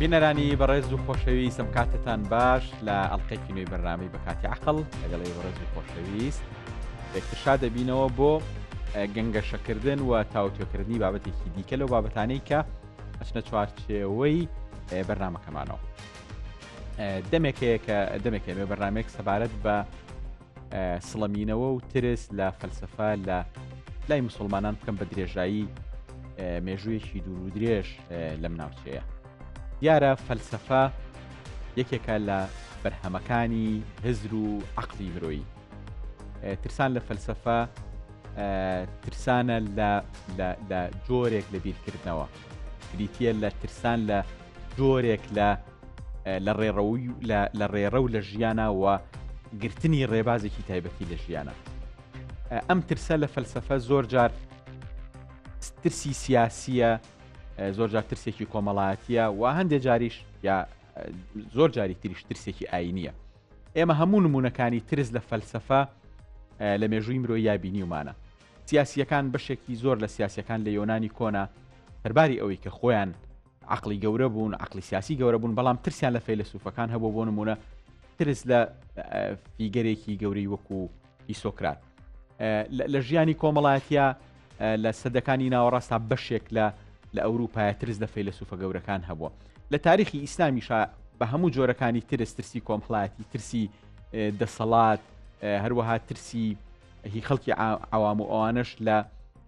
بینەرانی بەڕێز و خۆشەویست ئەم کاتتان باش لە ئەڵلقەیەکی نوێی بەرنامەی بە کاتی عەقڵ لەگەڵی بەڕێز و خۆشەویست یەکترشا دەبینەوە بۆ گەنگەشەکردن و تاوتێکردنی بابەتێکی دیکە لەو بابەتانەی کە ئەچنە چوارچێوەی بەرنامەکەمانەوە. دەمێک ئێمە بەرنامێک سەبارەت بە سڵەمینەوە و ترس لە فەلسەفە لە لای موسڵمانان بکەم بە درێژایی مێژوویەکی دوور و درێژ لەم ناوچەیە. دیارە فەلسەفە یەکێکە لە بەرهەمەکانی هزر و عەقڵی مرۆیی. ترسان لە فەلسەفە ترسانە لە جۆرێک لە بیرکردنەوە، بریتیە لە ترسان لە جۆرێک لە ڕێڕە و لە ژیانە و گرتنی ڕێبازێکی تایبەتی لە ژیانە. ئەم ترسە لە فەلسەفە زۆر جار ترسی سیاسیە، زۆر جار ترسێکی کۆمەڵایەتیە و هەندێک جاریش یا زۆر جاری تریش ترسێکی ئاینیە. ئێمە هەموو نمونونەکانی ترس لە فەلسەفە لە مێژووی مرۆیی یابینی ومانە. سیاسیەکان بەشێکی زۆر لە سیاسیەکان لە یۆنانی کۆنا هەرباری ئەوەی کە خۆیان عەقڵی گەورە بوون، عەقڵی سیاسی گەورە بوون، بەڵام ترسیان لە فەیلسوفەکان هەبوو. بۆ نمونە ترس لە فیگەرێکی گەورەی وەکو ئیسۆکرات. لە ژیانی کۆمەڵایەتیە لە سەدەکانی ناوەڕاستا بەشێک لە ئەوروپایە ترس لە فەیلسوفە گەورەکان هەبووە. لە تاریخی ئیسلامیشا بە هەموو جۆرەکانی ترسی کۆمەڵایەتی، ترسی دەسەڵات، هەروەها ترسی هی خەڵکی عوام و ئەوانش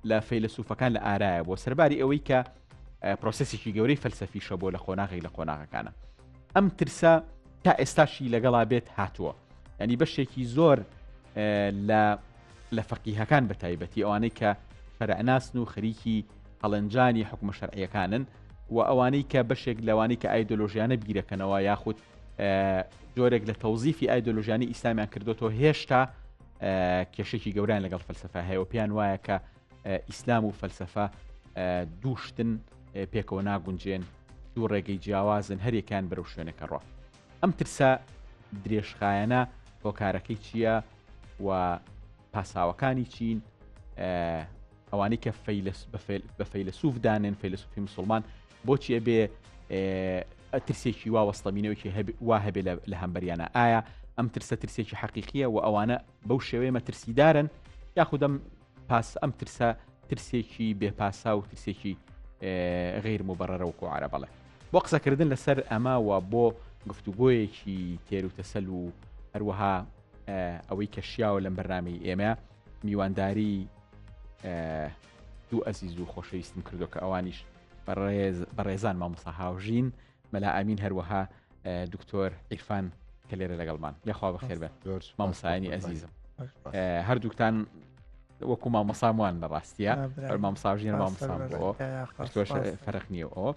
لە فەیلسوفەکان لە ئارایە بۆ سەرباری ئەوەی کە پرۆسەسێکی گەورەی فەلسەفیشە بۆ لە قۆناغی لە قۆناغەکانە. ئەم ترسە تا ئێستاشی لەگەڵا بێت هاتووە، ینی بەشێکی زۆر لە فەقیهەکان بە تایبەتی ئەوانەی کە شەرعناسن و خەریکی هەڵەنجانی حکومە شەرعیەکانن و ئەوانەی کە بەشێک لەوانەی کە ئایدۆلۆژیانە بیرەکەنەوە یاخود جۆرێک لە تەوزیفی ئایدۆلۆژیانی ئیسلامیان کردوتەوە هێشتا کێشێکی گەوران لەگەڵ فەلسەفە هەیە و پێیان وایە کە ئیسلام و فەلسەفە دووشتن پێکەوە ناگونجێن، دوو ڕێگەی جیاوازن، هەرێکیان بەرەو شوێنەکە ڕۆ. ئەم ترسە درێژخایەنە هۆکارەکەی چییە و پاساوەکانی چین؟ ئەوانەی کە بە فەیلسوف دانێن، فەیلسوفی مسلمان بۆچی ئەبێ ترسێکی وەستەمینەوەی وا هەبێ لە هەمبەریانە؟ ئایا ئەم ترسە ترسێکی حەقیقیە و ئەوانە بەو شێوەیە مەترسیدارن یاخود ئەم ترسە ترسێکی بێپاسا و ترسێکی غیر مبررە وەکو عەرە بەڵێ. بۆ قسەکردن لەسەر ئەمە و بۆ گفتوگۆیەکی تێر و تەسەل و هەروەها ئەوەی کە شیاوە لەم بەرنامەی ئێمە میوانداری دوو ئەزیز و خۆشەویستم کردو کە ئەوانیش بەڕێزان مامۆستا هاوژین، مەلا ئامین، هەروەها دکتۆر عیرفان کە لێرە لەگەڵمان. یاخوا بەخێر بێت مامۆستایانی ئەزیزم. هەردووکتان وەکو مامۆساموان بەڕاستیە، مامۆساژین مامۆسام بۆ فەرق نییە. ئەوە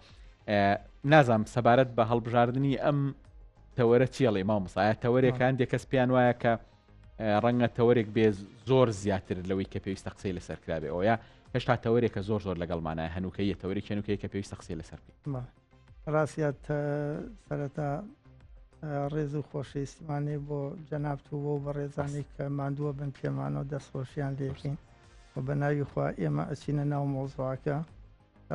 نازام سەبارەت بە هەڵبژاردننی ئەم تەوەرە چێڵێ مامۆسایە تەوەرێکان دێکەس پێیان وایە کە ڕەنگە تەوەرێک بێ زۆر زیاتر لەوەی کە پێویستە قسەی لەسەر کرابێ ئەوە هێشتا تەوەرێکە زۆر لەگەڵمانە هەنووکەیە تەوەرێک هەنووکەیە کە پێویستە قسەی لەسەر بکەین. ڕاستیات سەرەتا ڕێز و خۆشەویستیمانێ بۆ جەنابتو بۆ بە ڕێزانی کە ماندووە بن پێمانەوە دەستخۆشیان لێکین و بە ناوی خوا ئێمە ئەچینە ناو مۆزوعەکە.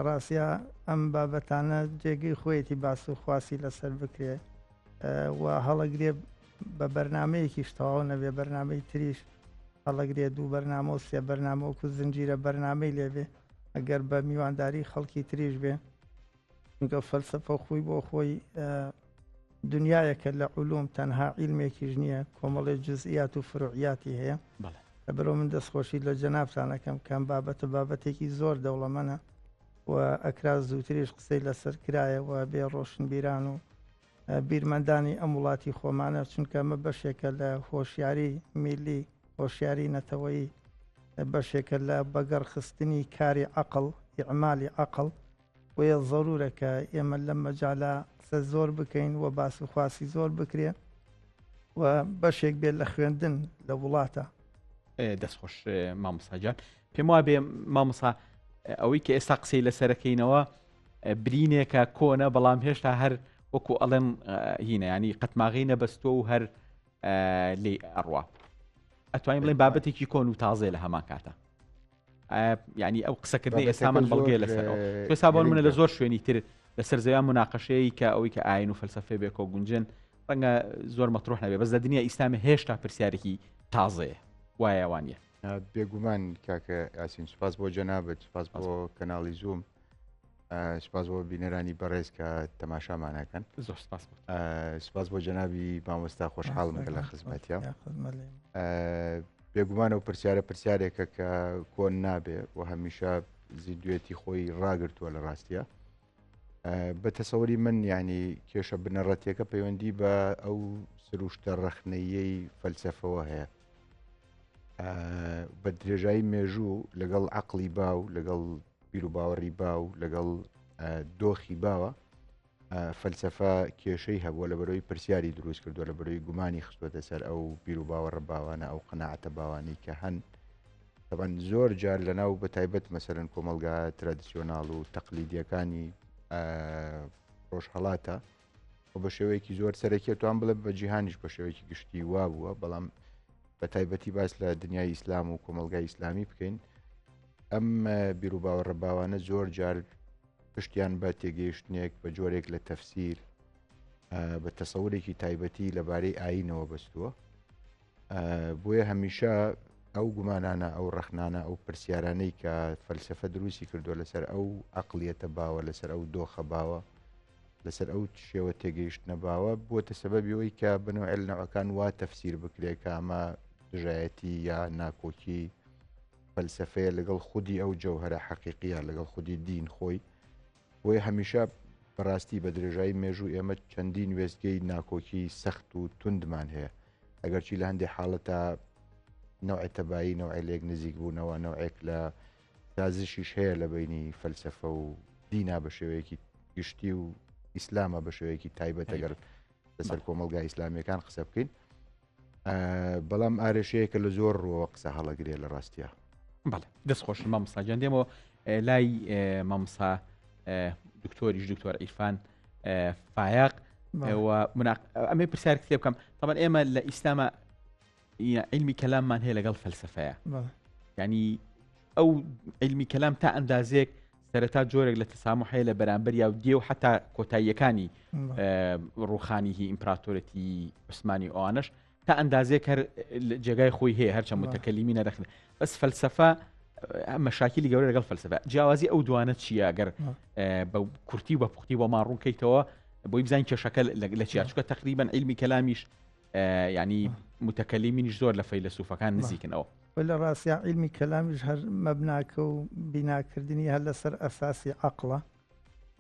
ڕاستیا ئەم بابەتانە جێگەی خۆیەتی باس و خواسی لەسەر بکرێ و هەڵەگرێ بە بەرنمەیەکیش تەواو نەبێ، بەرنمەی تریش هەڵەگرێ، دوو بەرنامە و سێ بەرنامە وەکو زنجیرە بەرنمەی لێبێ ئەگەر بە میوانداری خەڵکی تریش بێ. چونکە فەلسەفە خۆی بۆ خۆی دنیایەکە لە علوم تەنها عیلمێکیش نییە، کۆمەڵی جزئیات و فروعیاتی هەیە. لەبەرەوە من دەستخۆشی لە جەنابتانەکەم کەم بابەتێکی زۆر دەوڵەمەنە و ئەکرا زووتریش قسەی لەسەر کرایە و بێ ڕۆشنبیران و بیرمەندانی ئەم وڵاتی خۆمانە، چونکە ئەمە بەشێکە لە هۆشیاری میلی، هۆشیاری نەتەوەیی، بەشێکە لە بەگەڕخستنی کاری عەقڵ، ئیعمالی عەقڵ، وەیە زەرورە کە ئێمە لەم مەجاالە قسە زۆر بکەین و باس و خواسی زۆر بکرێ و بەشێک بێت لە خوێندن لە وڵاتە. دەستخۆش مامۆستاجان، پێم وایە بێ مامۆستا ئەوەی کە ئێستا قسەی لەسەرەکەینەوە برینێکە کۆنە، بەڵام هێشتا هەر وەکو ئەڵێن هینە، ینی قەتماغی نەبەستۆ و هەر لێ ئەڕوا. ئەتوانین بڵێن بابەتێکی کۆن و تازێ لە هەمان کاتە. ینی ئەو قسەکردنی ئێستا من بەڵگێ لەسەرەوە. ئێستا بۆ منە لە زۆر شوێنی تر لەسەر زەویان مناقەشەیە کە ئەوەی کە ئاین و فەلسەفە بێ کۆگونجن ڕەنگە زۆر مەتروح نەبێ، بەس لە دنیا ئیسلامی هێشتا پرسیارێکی تازەیە وایە وانە. بێگومان کاکە یاسین، سوپاس بۆ جەنابەت، سوپاس بۆ کەناڵی زووم، سوپاس بۆ بینەرانی بەڕێز کە تەماشامانەکەن. زۆر سپاس. سوپاس بۆ جەنابی مامۆستا خۆشحاڵم کە لە خزمەتیە. بێگومانە و پرسیارێکە کە کۆن نابێ و هەمیشە زیندوێتی خۆی ڕاگرتووە لە ڕاستیە. بە تەسەوەری من ینی کێشە بنەڕەتیەکە پەیوەندی بە ئەو سروشتە ڕەخنەیەی فەلسەفەوە هەیە. بە درێژایی مێژوو لەگەڵ عەقڵی باو، لەگەڵ بیر و باوەڕی باو، لەگەڵ دۆخی باوە، فەلسەفە کێشەی هەبووە لە بەرەوەی پرسیاری دروست کردووە، لە بەرەوەی گومانی خستوەتە سەر ئەو بیر و باوەڕە باوانە، ئەو قەناعەتە باوانی کە هەن. طبعاً زۆر جار لەناو بە تایبەت مەسەرەن کۆمەلگا ترادیسیۆناڵ و تەقلیدیەکانی ڕۆژهەڵاتە و بە شێوەیەکی زۆر سەرەکیە توان بڵێ بە جیهانیش بە شێوەیەکی گشتی وا بووە، بەڵام بە تایبەتی باس لە دنیای ئیسلام و کۆمەلگای ئیسلامی بکەین. ئەم بیر و باوەڕە باوانە زۆر جار پشتیان بە تێگەیشتنێک بە جۆرێک لە تەفسیر بە تەسەورێکی تایبەتی لەبارەی ئاینەوە بەستووە. بۆیە هەمیشە ئەو گومانانە، ئەو ڕەخنانە، ئەو پرسیارانەی کە فەلسەفە دروستی کردووە لەسەر ئەو عەقڵیەتە باوە، لەسەر ئەو دۆخە باوە، لەسەر ئەو شێوە تێگەیشتنە باوە، بووەتە سەبەبی ئەوەی کە بنەوەی نەوەکان وا تەفسیر بکرێت کە ئەمە دژایەتی یا ناکۆکی فەلسەفەیە لەگەڵ خودی ئەو جەوهەرە حەقیقیە، لەگەڵ خودی دین خۆی. بۆیە هەمیشە بەڕاستی بە درێژایی مێژوو ئێمە چەندین وێستگەی ناکۆکی سەخت و توندمان هەیە، ئەگەرچی لە هەندێک حاڵەتە نەوعی تەبایی، نەوعی لێک نزیک بوونەوە، نەوعێک لە سازشیش هەیە لە بینی فەلسەفە و دینا بە شێوەیەکی گشتی و ئیسلامە بە شێوەیەکی تایبەت ئەگەر لەسەر کۆمەلگای ئیسلامیەکان قسە بکەین. بەڵام ئارێشەیەکە لە زۆر ڕۆوە قسە هەڵەگرێ لە ڕاستیە. بەڵێ دەست خۆش مامۆستا گیان دێمەوە لای مامۆستا دکتۆریش دکتۆر عیرفان فایق ئەمێ پرسیارێک لێ بکەم. طبعاً ئێمە لە ئیسلامە علمی کەلاممان هەیە لەگەڵ فەلسەفەیە، ینی ئەو علمی کەلام تا ئەندازێک سەرەتا جۆرێک لە تەسامح هەیە لە بەرامبەر و دێ و حتا کۆتاییەکانی ڕوخانیهی ئیمپراتۆرەتی عوسمانی ئەوانش تا ئەندازێک هەر جێگای خۆی هەیە، هەرچەند متەکەلیمی نەدەخن. بەس فەلسەفە مەشاکلی گەورە لەگەڵ فەلسەفە. جیاوازی ئەو دوانە چییە؟ ئەگەر بە کورتی و بە پوختی بۆ ماڕوونکەیتەوە بۆی بزانین کێشەکە لە چیا، چونکە تقریباً علمی کەلامیش ینی متەکەلیمینیش زۆر لە فەیلسوفەکان نزیکنەوە. لە ڕاستیا علمی کەلامیش هەر مەبناکە و بیناکردنی هەر لەسەر ئەساسی عەقڵە،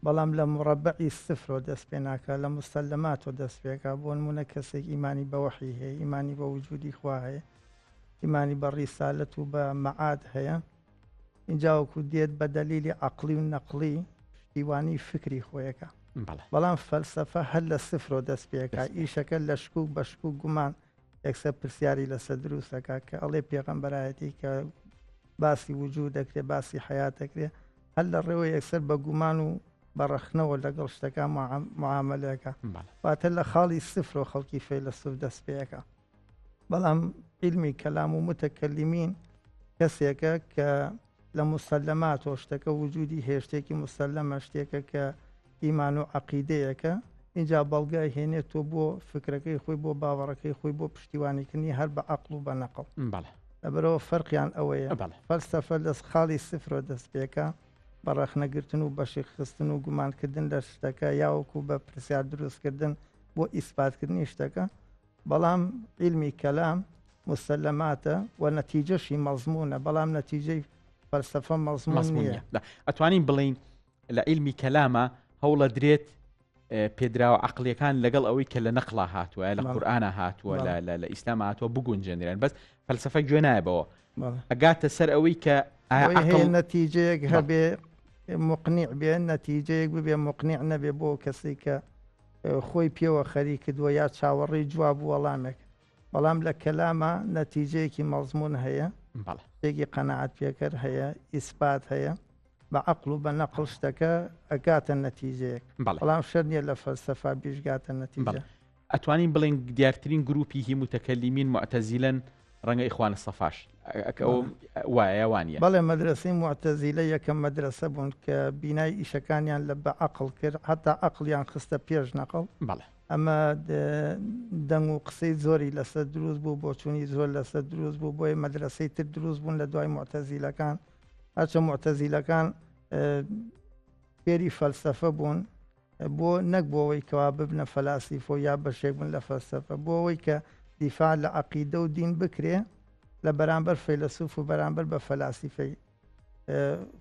بەڵام لە مڕەبعی سفرۆ دەست پێ ناکە، لە مستەلەماتۆ دەست پێکە. بۆ نمونە کەسێک ئیمانی بە وەحی هەیە، ئیمانی بە وجودی خوا هەیە، ئیمانی بە ڕیسالەت و بە مەعاد هەیە، اینجا وەکو دێت بە دەلیلی عەقڵی و نەقڵی پشتیوانی فکری خۆیەکە. بەڵام فەلسەفە هەر لە سفرۆ دەست پێکە، ئیشەکە لە شکوک بە شکوک گومان یەکسەر پرسیاری لەسەر دروستەکە کە ئەڵێ پێغەمبەرایەتی کە باسی وجود دەکرێت، باسی حیات دەکرێت، هەر لە ڕێوە یەکسەر بە گومان و بەڕەخنەوە لەگەڵ شتەکان معاملەکە، واتە لە خاڵی سفر و خەڵکی فەیلسوف دەست پێیەکە. بەڵام علمی کەلام و متەکەلیمین کەسێکە کە لە مستەلەمات و شتەکە وجودی هێشتێکی مستەلەمە، شتێکە کە ئیمان و عەقیدەیەکە، اینجا بەڵگای هێنێتەوە بۆ فکرەکەی خۆی، بۆ باوەڕەکەی خۆی، بۆ پشتیوانیکردنی هەر بە عەقڵ و بە نەقڵ. لەبەرەوە فەرقیان ئەوەیە. فەلسەفە لە خاڵی سفرۆ دەست پێکە، بە ڕەخنەگرتن و بەشی خستن و گومانکردن لە شتەکە، یاوەکو بە پرسیار دروستکردن بۆ ئیسپاتکردنی شتەکە. بەڵام علمی کەلام مستەلەماتە و نەتیجەشی مەزمونە، بەڵام نەتیجەی فەلسەفە مەزمون نییە. ئەتوانین بڵین لە علمی کەلامە هەوڵە درێت پێدراوە عەقڵیەکان لەگەڵ ئەوەی کە لە نەقڵا هاتووە، لە قورئانە هاتووە، لە ئیسلام هاتووە بگونجێنرێن، بەس فەلسەفە گوێ نایبەوە، ئەگاتە سەر ئەوەی کە نەتیجەیەک هەبێ مقنیع بێ، نەتیجەیەک ببێ مقنیع نەبێ بۆ کەسی کە خۆی پێوە خەری کردووە یا چاوەڕێی جواب وەڵامێک. بەڵام لە کەلامە نەتیجەیەکی مەزمون هەیە، شتێکی قەناعەت پێکەر هەیە، ئیسپات هەیە، بە عەقڵ و بە نەقڵ شتەکە ئەگاتە نەتیجەیەک. بەڵام شەر نییە لە فەلسەفە بیشگاتە نەتیجە. ئەتوانین بڵین دیارترین گروپی هی متەکەلیمین معتەزیلەن ڕەنگە ئیخوانە سەفاش وایە بەڵێ مەدرسەی معتەزیلە یەکەم مەدرسە بوون کە بینای ئیشەکانیان لە بە عەقڵ کرد حتا عەقڵیان خستە پێش نەقڵ بەڵێ ئەمە دەنگ و قسەی زۆری لەسەر دروست بوو بۆچوونی زۆر لەسەر دروست بوو بۆیە مەدرسەی تر دروست بوون لە دوای معتەزیلەکان هەرچە معتەزیلەکان فێری فەلسەفە بوون بۆ نەک بۆەوەی کەوا ببنە فەلاسیفۆ یا بەشێک بوون لە فەلسەفە بۆ ئەوەی کە دیفاع لە عەقیدە و دین بکرێ لە بەرامبەر فەیلسوف و بەرامبەر بە فەلاسیفەی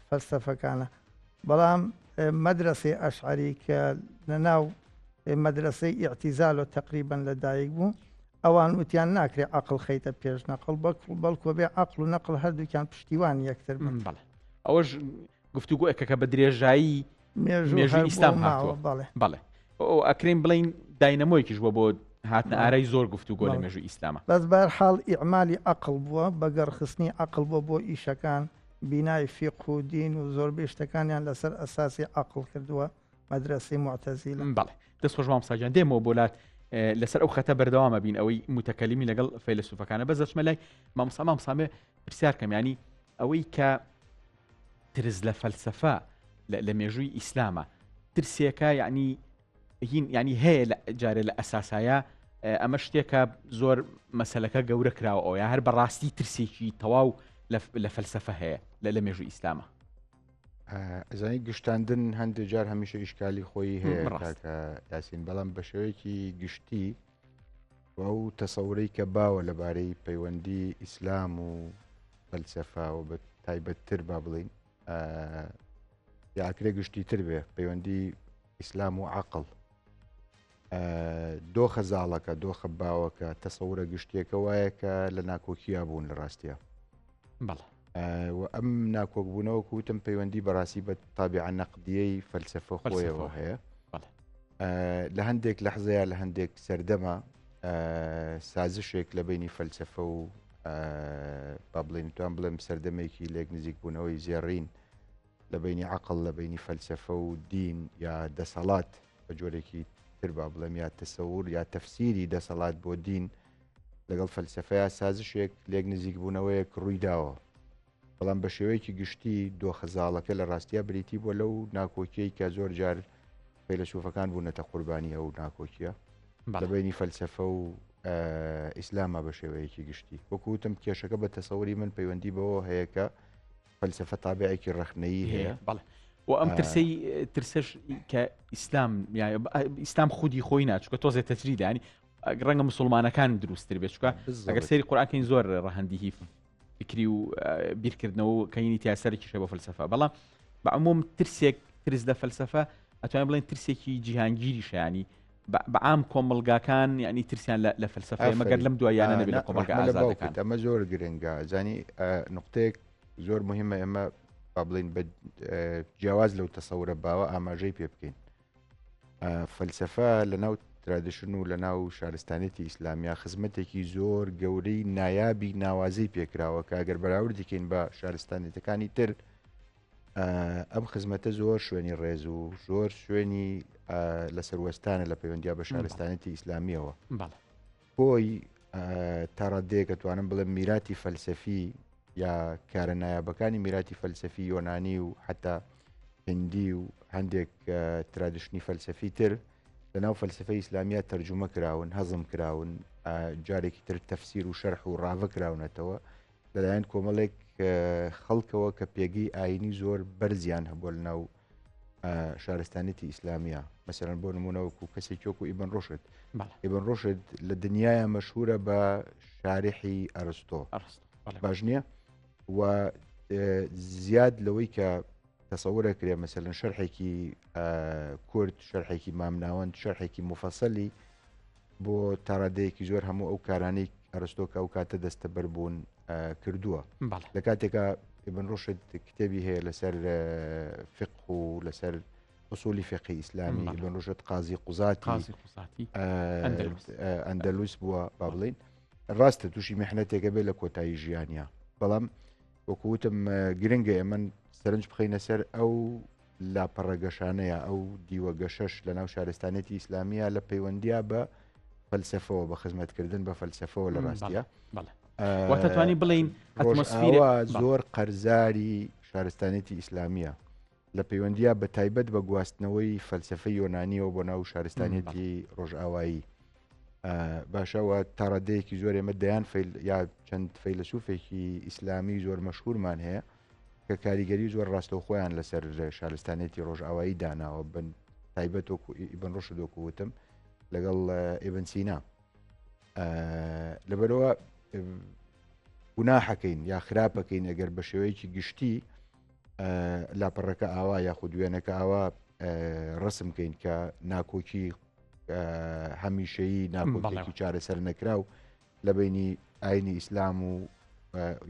فەلسەفەکانە بەڵام مەدرسەی ئەشعەری کە لەناو مەدرسەی ئیعتیزال و تقریبا لەدایک بوو ئەوان وتیان ناکرێ عەقڵ خەیتە پێش نەقڵ بەڵکو بێ عەقڵ و نەقڵ هەردووکیان پشتیوان یەکتر بن بەڵێ ئەوەش گفتوگۆیەکە کە بە درێژایی مێژووی ئیسلام هاتووە بەڵێ ئەکرێن بڵین داینەمۆیکیش بووە بۆ هاتنە ئارەی زۆر گفتوگۆ لە مێژووی ئیسلامە بەس بەرحاڵ ئیعمالی عەقڵ بووە بەگەڕخستنی عەقڵ بووە بۆ ئیشەکان بینای فیقه و دین و زۆربەی شتەکانیان لەسەر ئەساسی عەقڵ کردووە مەدرسەی معتەزیلە بەڵێ دەست خۆش مامۆستاجان دێمەوە بۆلات لەسەر ئەو خەتە بەردەوامە بین ئەوەی متەکەلیمی لەگەڵ فەیلسوفەکانە بەس دەچمە لای مامۆسامێ پرسیارکەم ینی ئەوەی کە ترس لە فەلسەفە لە مێژووی ئیسلامە ترسێکە ینی هەیە لە جارێ لە ئەساسایە ئەمە شتێکە زۆر مەسەلەکە گەورە کراوە ئەو یا هەر بەڕاستی ترسێکی تەواو لە فەلسەفە هەیە لە مێژووی ئیسلامە ئەزانی گشتاندن هەندێک جار هەمیشە ئیشکالی خۆی هەیە کاکە یاسین بەڵام بە شێوەیەکی گشتی ئەو تەسەورەی کە باوە لەبارەی پەیوەندی ئیسلام و فەلسەفا و بە تایبەتتر با بڵین یاکرێ گشتی تر بێ پەیوەندی ئیسلام و عەقڵ دۆخە زاڵەکە دۆخە باوەکە تەسەورە گشتیەکە وایە کە لە ناکۆکییا بوون لە ڕاستیە بەڵێ و ئەم ناکۆکبوونەوە کوتم پەیوەندی بەڕاستی بە تابعە نەقدیەی فەلسەفە خۆیەوە هەیە لە هەندێک لەحزەیە لە هەندێک سەردەما سازشێک لە بینی فەلسەفە و با بڵێن توان بڵێم سەردەمێکی لێک نزیک بوونەوەی زێڕین لە بینی عەقڵ لە بینی فەلسەفە و دین یا دەسەڵات بە جۆرێکی تر با بڵێم یا تەسەور یا تەفسیری دەسەڵات بۆ دین لەگەڵ فەلسەفەیە سازشێک لێک نزیک بوونەوەیەک ڕوویداوە بەڵام بە شێوەیەکی گشتی دۆخەزاڵەکە لە ڕاستیە بریتی بۆ لەو ناکۆکیەی کە زۆر جار فەیلسوفەکان بوونەتە قوربانی ئەو ناکۆکیە لە بینی فەلسەفە و ئیسلامە بە شێوەیەکی گشتی وەکوتم کێشەکە بە تەسەوری من پەیوەندی بەوە هەیە کە فەلسەفە تابعێکی ڕەخنەیی هەیە بەڵێ و ئەم ترسش کە ئیسلام خودی خۆی ناچووکە تۆزێ تەجریدانی ڕەنگە مسلمانەکان دروستتر بێت چکە ئەگەر سەیری قورئانکەین زۆر ڕەهەندی هی فکری و بیرکردنەوە کەینی تیاسەرێکیشە بۆ فەلسەفە بەڵام بە عموم ترسێک ترس لە فەلسەفە ئەتوانین بڵێن ترسێکی جیهانگیریشە ینی بەعام کۆمەڵگاکان ینی ترسیان لە فەلسەفە مەگەر لەم دوایانە نەبێت لە کۆمەڵگا ئازادەکان ئەمە زۆر گرنگە زانی نقطەیەک زۆر مهمە ئێمە با بڵین بە جیاواز لەو تەسەورە باوە ئاماژەی پێ بکەین فەلسەفە لەناو ترادیشن و لە ناو شارستانێتی ئیسلامیا خزمەتێکی زۆر گەورەی نایابی ناوازەی پێکراوە کە ئەگەر بەراوردیکەین بە شارستانێتەکانی تر ئەم خزمەتە زۆر شوێنی ڕێز و زۆر شوێنی لەسەر وەستانە لە پەیوەندیا بە شارستانێتی ئیسلامیەوە بۆی تاڕادەیە کە توانم بڵێم میراتی فەلسەفی یا کارە نایابەکانی میراتی فەلسەفی یۆنانی و حتا هندی و هەندێک ترادیشنی فەلسەفی تر لەناو فەلسەفەی ئیسلامیا تەرجمە کراون هەزم کراون جارێکی تر تەفسیر و شەرح و ڕاوە کراونەتەوە لەلایەن کۆمەڵێک خەڵکەوە کە پێگەی ئاینی زۆر بەرزیان هەبووە لەناو شارستانێتی ئیسلامیا مەسەرەن بۆ نمونەوەکو کەسێک وەکو ئیبن ڕۆشد ئیبن ڕۆشد لە دنیایە مەشهورە بە شارحی ئەرستۆ باش نییە و زیاد لەوەی کە تەسەورە کرێ مەسەرەن شەرحێکی کورد شەرحێکی مامناوەند شەرحێکی مفەسەلی بۆ تاڕادەیەکی زۆر هەموو ئەو کارانەی ئەرستۆکە ئەو کاتە دەستە بەربوون کردووە لە کاتێکە ئیبن ڕۆشد کتێبی هەیە لەسەر فقه و لەسەر ئوسولی فقهی ئیسلامی ئیبن ڕۆشد قازی قوزاتی ئەندەلوس بووە با بڵین ڕاستە تووشی میحنەتێکە بێت لە کۆتایی ژیانیا بەڵام وەکووتم گرنگە ئێمە سەرنج بخەینە سەر ئەو لاپەڕەگەشانەیە ئەو دیوەگەشەش لە ناو شارستانێتی ئیسلامیە لە پەیوەندیا بە فەلسەفەوە بە خزمەتکردن بە فەلسەفەوە لە ڕاستیە واتەتوانی بڵین ئەتمۆسفیرە ڕۆژئاوا زۆر قەرزاری شارستانێتی ئیسلامیە لە پەیوەندیە بە تایبەت بە گواستنەوەی فەلسفەی یۆنانیەوە بۆ ناو شارستانێتی ڕۆژئاوایی باشەوە تا ڕادەیەکی زۆر ئێمە دەیان یا چەند فەیلسوفێکی ئیسلامی زۆر مەشهورمان هەیە کە کاریگەری زۆر ڕاستەوخۆیان لەسەر شارستانێتی ڕۆژئاوایی داناوە بن تایبەت وەکو ئیبن ڕۆشد وەکووتم لەگەڵ ئیبن سینا لەبەرەوە گوناحەکەین یا خراپەکەین ئەگەر بە شێوەیەکی گشتی لاپەڕەکە ئاوا یاخود وێنەکە ئاوا ڕسمکەین کە ناکۆکی هەمیشەیی ناکۆکێکی چارەسەر نەکراو لە بینی ئاینی ئیسلام و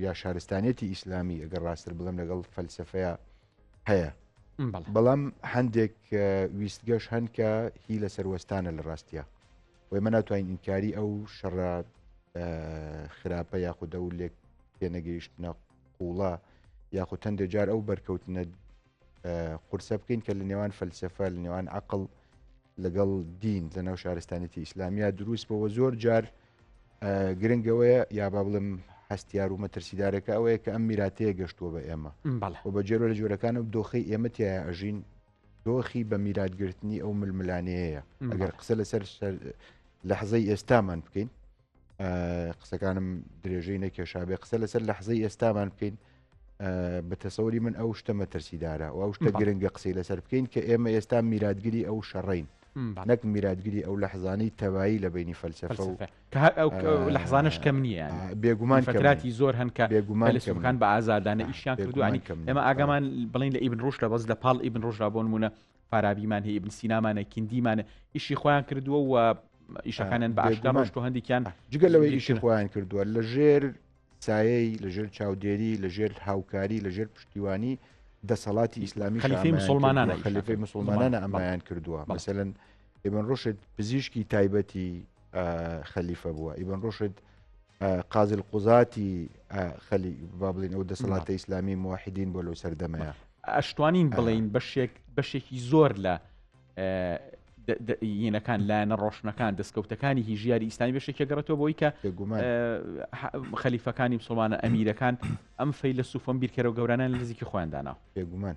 یا شارستانێتی ئیسلامی ئەگەر ڕاستتر بڵم لەگەڵ فەلسفەیە هەیە بەڵام هەندێک ویستگەش هەن کە هی لە سەروەستانە لە ڕاستیە وی من ناتوانین ئینکاری ئەو شەڕە خراپە یاخود ئەو لێک پێنەگەیشتنە قوڵە یاخود هەندێک جار ئەو بەرکەوتنە قورسە بکەین کە لە نێوان فەلسفە لە نێوان عەقڵ لەگەڵ دین لە ناو شارستانێتی ئیسلامیە دروست بەوە زۆر جار گرنگەوەیە یا با بڵم هەستیار و مەترسیدارەکە ئەوەیە کە ئەم میراتەیە گەشتووە بە ئێمە و بە جێرۆ لە جۆرەکانە دۆخی ئێمە تایە ئەژین دۆخی بە میراتگرتنی ئەو ململانەیەیە ئەگەر قسە لەسەر لەحزەی ئێستامان بکەین قسەکانم درێژەی نەکێشابێ قسە لەسەر لەحزەی ئێستامان بکەین بە تەسەوری من ئەو شتە مەترسیدارە و ئەو شتە گرنگە قسەی لەسەر بکەین کە ئێمە ئێستا میراتگیری ئەو شەڕین نەک میراتگیری ئەو لەحزانەی تەوایی لە بینی فەلسفە و لەحزانش کەم نییە بێگومان فکراتی زۆر هەن کە فەیلسوفەکان بە ئازادانە ئیشیان کردوانی ئێمە ئاگامان بڵین لە ئیبن ڕۆشد لە بەس لە پاڵ ئیبن ڕۆژدا بۆ نمونە فارابیمان هەیە ئیبن سینامانە کیندیمانە ئیشی خۆیان کردووە و ئیشەکانیان بە ئاشکرا ڕۆشت و هەندێکیان جگە لەوەی ئیشی خۆیان کردووە لە ژێر سایەی لە ژێر چاودێری لە ژێر هاوکاری لە ژێر پشتیوانی دەسەڵاتی ئیسلامی خەلیفەی مسلمانانە خەلیفەی مسلمانانە ئەمایان کردووە مەسەلەن ئیبن ڕۆشد پزیشکی تایبەتی خەلیفە بووە ئیبن ڕۆشد قازل قوزاتی با بڵین ئەو دەسەڵاتە ئیسلامی موحیدین بۆ لەو سەردەمەیە ئەشتوانین بڵین بەشێکی زۆر لە یینەکان لایەنە ڕۆشنەکان دەستکەوتەکانی هی ژیاری ئیسلامی بەشێکی گەڕێتەوە بۆی کە خەلیفەکانی مسلمانە ئەمیرەکان ئەم فەیلسوفەم بیرکەرە و گەورانیان لە نزیکی خۆیان داناوە بێگومان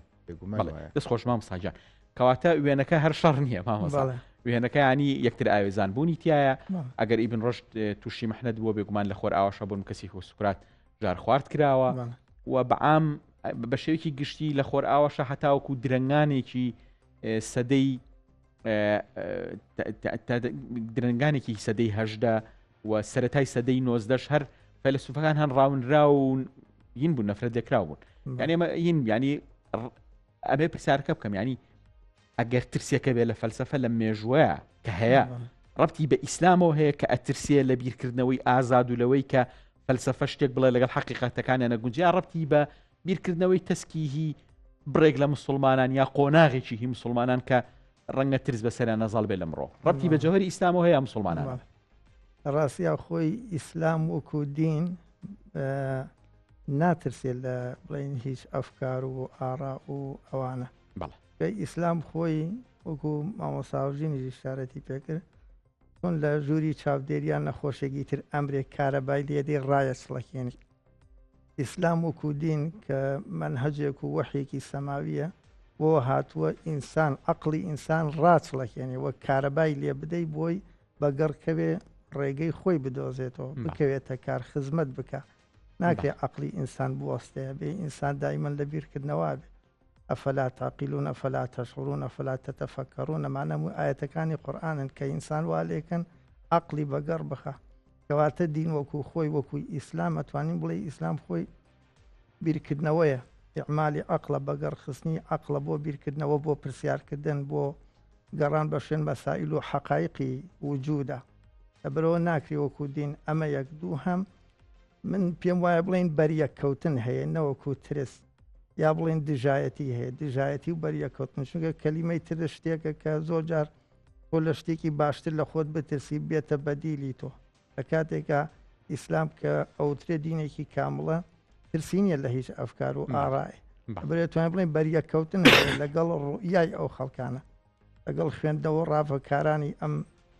دەست خۆش مامۆستاجان کەواتە وێنەکە هەر شەڕ نییە مامۆستا وێنەکە ینی یەکتر ئاوێزان بوونی تایە ئەگەر ئیبن ڕۆشد تووشی مەحنەت بووە بێگومان لە خۆر ئاواشە بۆن کەسی و سوکرات جار خوارد کراوە و بەعام بە شێوەیەکی گشتی لە خۆر ئاواشە هەتاوەکو درەنگانێکی سەدەی درنگانێکی سەدەی هەژدا و سەرەتای سەدەی نۆزدەش هەر فەیلسوفەکان هەن ڕاونراون ین بوون نەفرەت دەکراو بوون یعنی ئەمە ین ینی ئەبێ پرسیارەکە بکەم ینی ئەگەر ترسێکە بێ لە فەلسفە لە مێژوەیە کە هەیە ڕەبتی بە ئیسلامەوە هەیە کە ئەترسێ لە بیرکردنەوەی ئازاد و لەوەی کە فەلسفە شتێک بڵێ لەگەڵ حەقیقەتەکانیان نەگونجیا ڕەبتی بە بیرکردنەوەی تەسکیهی بڕێک لە مسلمانان یا قۆناغێکی هی مسلمانان کە ڕەنگە ترس بەسەریان نەزاڵ بێ لەمڕۆ ڕەبتی بە جەوهری ئیسلامەوە هەیە مسلمانان ڕاستیا خۆی ئیسلام وەکو دین ناترسێت لە بڵین هیچ ئەفکار و ئارا و ئەوانە ئیسلام خۆی وەکو مامۆساژینی شارەتی پێکرد چۆن لە ژووری چاودێریان نەخۆشێکی تر ئەمرێک کارەبای لێدی ڕایە سڵەکێنی ئیسلام وەکو دین کە منهەجێک و وەحیێکی سەماویە بۆ هاتووە ئینسان عەقڵی ئینسان ڕاچڵەکێنێ وە کارەبای لێ بدەی بۆی بەگەڕکەوێ ڕێگەی خۆی بدۆزێتەوە بکەوێتە کار خزمەت بکە ناکرێ عەقڵی ئینسان بوەستەیە بێ ئینسان دایمەن لە بیرکردنەوە بێ ئەفەلا تاقیلون ئەفەلا تەشعورون ئەفەلا تەتەفەکەڕون ئەمانە ئاەتەکانی قورئانن کە ئینسان وا لێکن عەقڵی بەگەڕ بخە کەواتە دین وەکو خۆی وەکوی ئیسلام ئەتوانین بڵێ ئیسلام خۆی بیرکردنەوەیە ئیعمالی عەقڵە بەگەڕ خستنی عەقڵە بۆ بیرکردنەوە بۆ پرسیارکردن بۆ گەڕان بە شوێن مەسائیل و حەقایقی وجودە لەبەرەوە ناکری وەکو دین ئەمە یەک دوو هەم من پێم وایە بڵین بەریەککەوتن هەیە نەوەکو ترس یا بڵین دژایەتی هەیە دژایەتی و بەریەکەوتن چونکە کەلیمەی تر شتێکە کە زۆر جار تۆ لە شتێکی باشتر لە خۆت بترسی بێتە بەدیلی تۆ لە کاتێکە ئیسلام کە ئەوترێ دینێکی کامڵە ترسی نیە لە هیچ ئەفکار و ئاڕای بێتوانین بڵین بەریەککەوتن لەگەڵ ڕوئیای ئەو خەڵکانە لەگەڵ خوێندنەوە ڕافەکارانی ئەم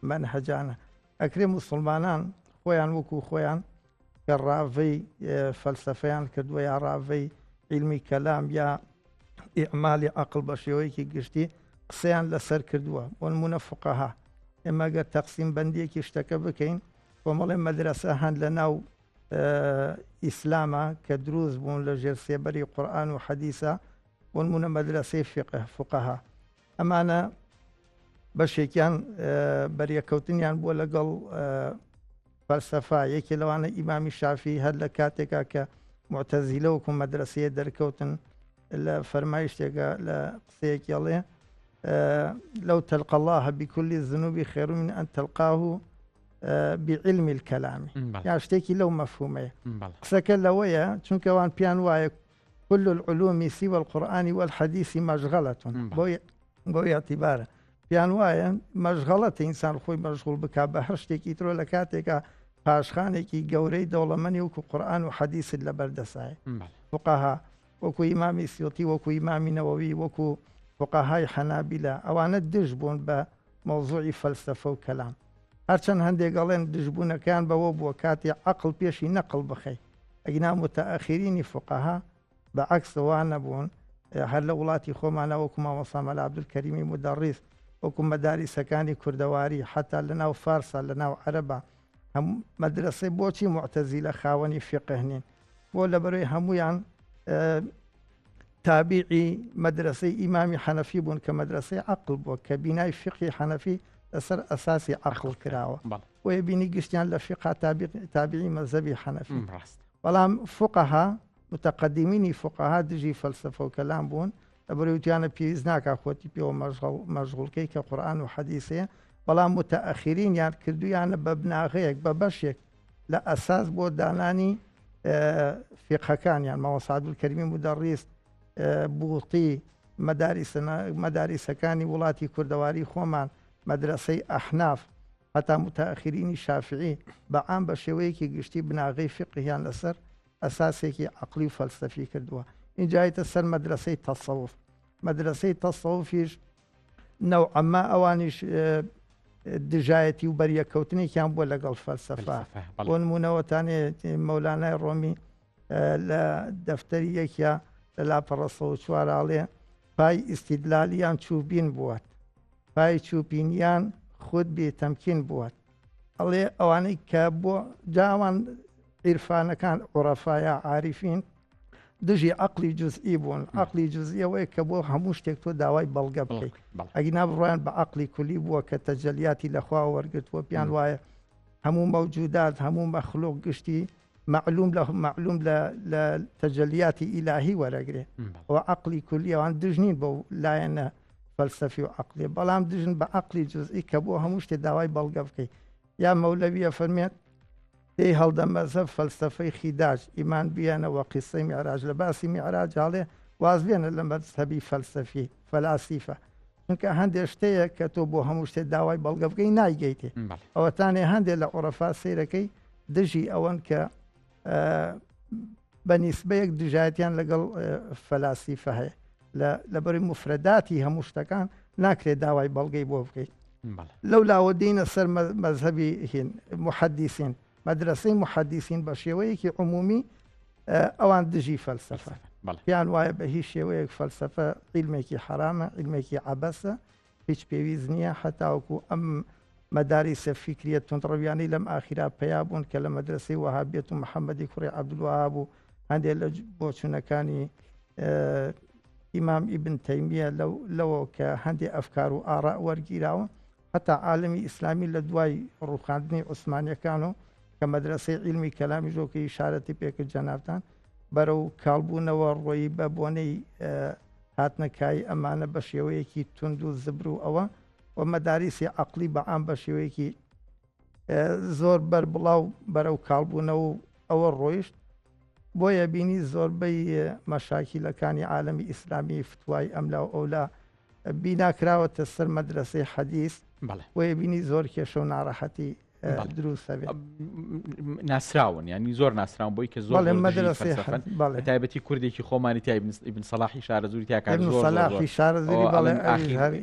منهەجانە ئەکرێ موسڵمانان خۆیان وەکو خۆیان کە ڕاوەی فەلسەفەیان کردووە یا ڕاوەی علمی کەلام یا ئیعمالی عەقڵ بە شێوەیەکی گشتی قسەیان لەسەر کردووە. بۆ نمونە فوقەها ئێمە گەر تەقسیم بەندیەکی شتەکە بکەین کۆمەڵێ مەدرسە هەن لە ناو ئیسلامە کە دروست بوون لە ژێر سێبەری قورئان و حەدیثە، بۆ نمونە مەدرسەی فوقەها، ئەمانە بەشێکیان بەریەکەوتنیان بووە لەگەڵ فەلسەفا. یەکێ لەوانە ئیمامی شافعی هەر لە کاتێکا کە معتەزیلە وەکو مەدرسەیە دەرکەوتن لە فەرمایشتێکە لە قسەیەکی ئەڵێ لەو تەلقى الله بكل الذنوب خير من أن تلقاه بعلم الكلام. یا شتێکی لەو مەفهومەیە. قسەکە لەوەیە چونکەوان پیان وایە كل العلوم سوى القرآن والحديث مشغلة، بۆ اعتیبارە پیان وایە مەشغەڵەتە ئینسان خۆی مەشغوڵ بکا بە هەر شتێکی ترۆ لە کاتێکە پاشخانێکی گەورەی دەوڵەمەنی وەکو قورئان و حەدیثت لە بەردەسایە. فوقەها وەکو ئیمامی سیوطی، وەکو ئیمامی نەوەوی، وەکو فوقەهای حەنابیلە، ئەوانە دژ بوون بە مەوزوعی فەلسەفە و کەلام. هەرچەند هەندێک ئەڵێن دژبوونەکەیان بەوە بووە کاتی عەقڵ پێشی نەقڵ بخەی. ئەگنا متەئەخیرینی فوقەها بەعەکسەوە نەبوون. هەر لە وڵاتی خۆمانە وەکو مامۆستا مەلا عەبدولکەریمی مودەڕیس، وەکو مەداریسەکانی کوردەواری، حتا لە ناو فارسا لە ناو عەرەبا مەدرسەی بۆچی معتەزیلە خاوەنی فقه نین؟ بۆ لەبەرەوەی هەمویان تابعی مەدرسەی ئیمامی حەنەفی بوون کە مەدرسەی عەقڵ بووە، کە بینای فقی حەنەفی لەسەر ئەساسی عەقڵ کراوە. بۆیە بینی گشتیان لە فقه تابعی مەذهبی حەنەفی. بەڵام فوقەها متەقەدیمینی فوقەها دژی فەلسەفە و کەلام بوون، لەبەرەوەیان پێویست ناکا خۆتی پێوە مەشغوڵکەی کە قورئان و حەدیثەیە. بەڵام متەئەخیرینیان کردویانە بە بناغەیەک بە بەشێک لە ئەساس بۆ دانانی فقهەکانیان. مامۆستا عەبدولکەریمی مودەڕیس، بووطی، مەداریسەکانی وڵاتی کوردەواری خۆمان، مەدرسەی ئەحناف، هەتا متەئەخیرینی شافعی بەعام بە شێوەیەکی گشتی بناغەی فقهیان لەسەر ئەساسێکی عەقلی و فەلسەفی کردووە. اینجایتە سەر مەدرسەی تەسەوف. مەدرسەی تەسەوفیش نەوعەما ئەوانیش دژایەتی و بەریەکەوتنێکیان بووە لەگەڵ فەلسەفا. بۆ نمونەوەتانێ مەولانای ڕۆمی لە دەفتەری یەکیا لە لاپەڕە 104 ئاڵێ پای ئیستیدلالیان چووبین بووە، پای چووبینیان خود بێتەمکین بووە. ئەڵێ ئەوانەی کە بۆ جاوان عیرفانەکان عوڕەفایە عاریفین دژی عەقلی جوزئی بوون. عەقلی جوزئیەوەیە کە بۆ هەموو شتێک تۆ داوای بەڵگە بکەیت. ئەگینا بڕۆیان بە عەقلی کولی بووە کە تەجەلیاتی لەخوا وەرگرتووە، پیان وایە هەموو مەوجودات، هەموو مەخلوق گشتی معلوم لە تەجەلیاتی ئیلاهی وەرەگرێ. ئەوە عەقلی کولی ئەوان دژنین بۆ لایەنە فەلسەفی و عەقلی، بەڵام دژن بە عەقلی جوزئی کە بۆ هەموو شتێک داوای بەڵگە بکەیت. یا مەولەویە فەرمێت دەی هەڵدە مەذهب فەلسەفەی خیداج ئیمان بیانەوە قیسەی میعراج. لە باسی میعراج هەڵێ واز بێنە لە مەذهەبی فەلسەفی فەلاسیفە، چونکە هەندێک شتەیە کە تۆ بۆ هەموو شتێک داوای بەڵگە بکەی نایگەیتێ. ئەوەتانێ هەندێک لە عوڕەفا سەیرەکەی دژی ئەوەن کە بە نیسبەیەک دژایەتیان لەگەڵ فەلاسیفە هەیە. لەبەری مفرەداتی هەموو شتەکان ناکرێت داوای بەڵگەی بۆ بکەیت. لەو لاوە دێنە سەر مەذهەبی محەدیثین. مەدرسەی محەدیثین بە شێوەیەکی عمومی ئەوان دژی فەلسەفە. پیان وایە بە هیچ شێوەیەک فەلسەفە عیلمێکی حرامە، عیلمێکی عەبەسە، هیچ پێویست نییە. هەتاوەکو ئەم مەداریسە فیکریە تونڕەویانەی لەم ئاخیرا پەیا بوون کە لە مەدرسەی وەهابیەت و محەممەدی کوڕی عەبدولوەهاب و هەندێک لە بۆچوونەکانی ئیمام ئیبن تەیمیە لەوە کە هەندێک ئەفکار و ئاڕا وەرگیراوە. هەتا عالمی ئیسلامی لە دوای ڕووخاندنی عوسمانیەکان و کە مەدرسەی عیلمی کەلامی ژۆکە ئیشارەتی پێکرد جەنابتان بەرەو کاڵبوونەوە ڕۆیی بە بۆنەی هاتنەکایی ئەمانە بە شێوەیەکی تند و زبر و ئەوە و مەداریسی عەقلی بەعام بە شێوەیەکی زۆر بەربڵاو بەرەو کاڵبوونەوە و ئەوە ڕۆیشت. بۆیە بینی زۆربەی مەشاکیلەکانی عالەمی ئیسلامی فتوای ئەملا و ئەولا بیناکراوەتە سەر مەدرسەی حەدیث. بۆیە بینی زۆر کێشە و ناڕەحەتی دروستە بێت. ناسراون، ینی زۆر ناسراون بۆی کە زۆر مەدرسەی تایبەتی کوردێکی خۆمانی ئیبن سەلاحی شارەزووری تاکات زۆر سەلاحی شارەزووری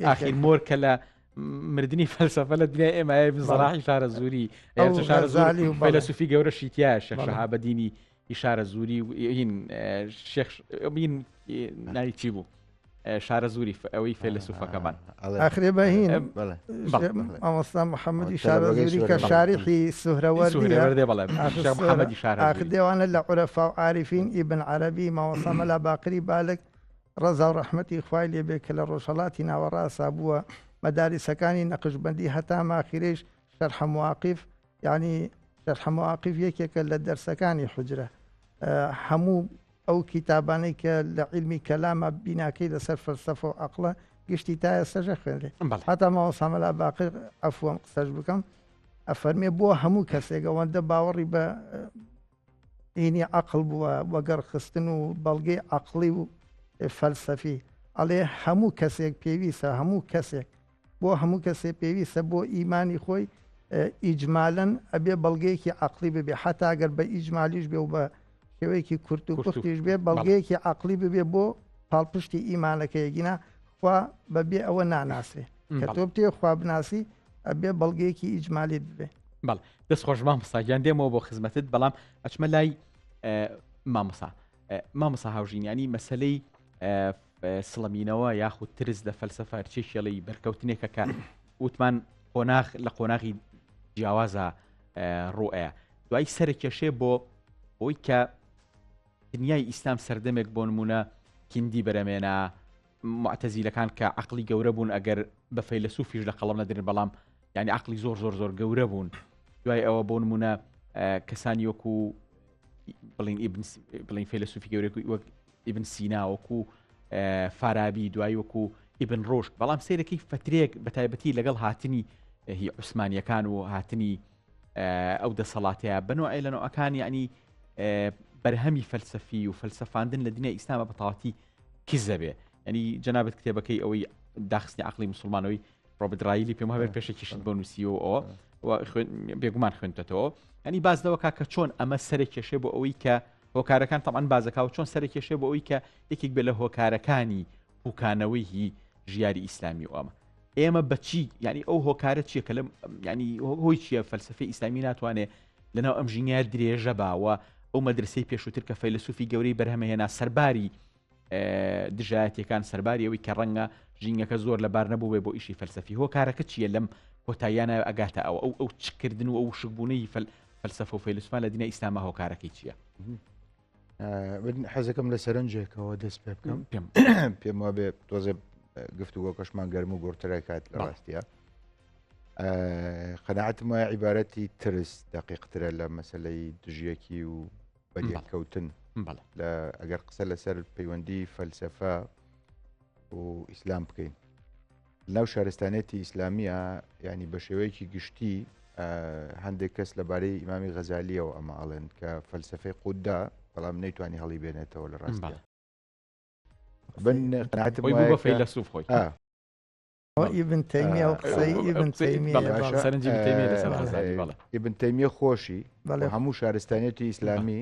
ئاخیر مۆر کە لە مردنی فەلسەفە لە دنیای ئێمە بزڕاحی شارە زووری شارە زوری فەیلسوفی گەورە شیتیا شێخ شەهابەدینی ئیشارە زووری هین شێخ بین ناوی چی بوو شارە زووری ئەوەی فەیلسوفەکەمان ئاخرێ بەهین ئامۆستا محەممەدی شارە زووری کە شارحی سوهرەوەردێ ئاخر دێوانە لە عورەفا و عارفین ئیبن عەرەبی مامۆستا مەلا باقری بالک ڕەزا و ڕەحمەتی خوای لێبێ کە لە ڕۆژهەڵاتی ناوەڕاستە بووە مەدارسەکانی نەقشبەندی هەتا ماخیرێش شەرح مواقف یعنی شەرح مواقف یەکێکە لە دەرسەکانی حوجرە هەموو ئەو کتابانەی کە لە علمی کەلامە بیناکەی لەسەر فەلسەفە و عەقڵە گشتی تا ئێستاژە خوێنرێ هەتا مامۆستا مەلا باقر عەفوەم قسەش بکەم ئەفەرمێ بۆ هەموو کەسێک ئەوەندە باوەڕی بە ئینی عەقڵ بووە وەگەڕخستن و بەڵگەی عەقڵی و فەلسەفی ئەڵێ هەموو کەسێک پێویستە هەموو کەسێک بۆ هەموو کەسێ پێویستە بۆ ئیمانی خۆی ئیجمالەن ئەبێ بەڵگەیەکی عەقلی ببێ حتا ئەگەر بە ئیجمالیش بێ و بە شێوەیەکی کورت و کوختیش بێ بەڵگەیەکی عەقلی ببێ بۆ پاڵپشتی ئیمانەکە یەگینا خوا بەبێ ئەوە ناناسرێ کە تۆ بتێ خوا بناسی ئەبێ بەڵگەیەکی ئیجمالیت ببێ بەڵ دەست خۆش مامۆستاگیان دێمەوە بۆ خزمەتت بەڵام ئەچمە لای مامۆستا هاوژینیانی مەسەلەی سڵەمینەوە یاخود ترس لە فەلسەفە چێشێڵی بەرکەوتنێکە کە وتمان قۆناغ لە قۆناغی جیاوازە ڕوئەیە دوای سەرکێشێ بۆ ئەوی کە دنیای ئیسلام سەردەمێک بۆ نمونە کیندی بەرەمێنە معتەزیلەکان کە عەقڵی گەورە بوون ئەگەر بە فەیلسوفیش لە قەڵەم نەدرن بەڵام یعنی عەقڵی زۆر زۆر زۆر گەورە بوون دوای ئەوە بۆ نمونە کەسانی وەکو بڵین فەیلسوفی گەورەی وەک ئیبن سینا وەکو فارابی دوای وەکو ئیبن ڕۆشت بەڵام سیرەکەی فترێک بە تایبەتی لەگەڵ هاتنی هی عوسمانیەکان و هاتنی ئەو دەسەڵاتەیە بنەوەی لە نوعەکان یعنی بەرهەمی فەلسەفی و فەلسەفاندن لە دنیای ئیسلامە بەتەواوەتی کیزە بێ ینی جەنابەت کتێبەکەی ئەوەی داخستنی عەقڵی مسلمانەوەی ڕۆبرت رایلی پێم هەبێت پێشێکیشت بۆ نووسیەوە ئەوە بێگومان خوێنتەوە ینی باز دەوەکە کە چۆن ئەمە سەرکێشێ بۆ ئەوەی کە هۆکارەکان تەمان بازەکەوە چۆن سەرکێشێ بۆ ئەوی کە یەکێک بێ لە هۆکارەکانی هوکانەوەی هی ژیاری ئیسلامی و ئێمە بەچی ینی ئەو هۆکارە چیە کە لەم ینی هۆی چییە فەلسەفەی ئیسلامی ناتوانێت لەناو ئەم ژینگە درێژە باوە ئەو مەدرسەی پێشووتر کە فەیلسوفی گەورەی بەرهەمەهێنا سەرباری دژایەتیەکان سەرباری ئەوەی کە ڕەنگە ژینگەکە زۆر لەبار نەبوو بێ بۆ ئیشی فەلسەفی هۆکارەکە چییە لەم کۆتاییانە ئەگاتە ئەو چکردن و ئەو شکبوونەی فەلسەفە و فەیلسوفان لە دینە ئیسلامە هۆکارەکەی چییە؟ حەزەکەم لە سەرنجێکەوە دەست پێ بکەم پێم وابێ تۆزێ گفتوگۆ کەشمان گەرم و گۆرترای کات لە ڕاستیە قەناعەتم وایە عیبارەتی ترس دەقیقترە لە مەسەلەی دژیەکی و بەریەکەوتن لە ئەگەر قسە لەسەر پەیوەندی فەلسەفە و ئیسلام بکەین لەو شارستانێتی ئیسلامیە ینی بە شێوەیەکی گشتی هەندێک کەس لەبارەی ئیمامی غەزالیەوە ئەمە ئەڵێن کە فەلسەفەی قوددا بەڵام نەیتوانی هەڵی بێنێتەوە لە ڕاستە بن قەناعەتم وایە بە فەیلسوف خۆی ئیبن تەیمیە و قسەی ئیبن تەیمیە سەرنجی تەیمیە لەسەر غەزالی بەڵێ ئیبن تەیمیە خۆشی هەموو شارستانێتی ئیسلامی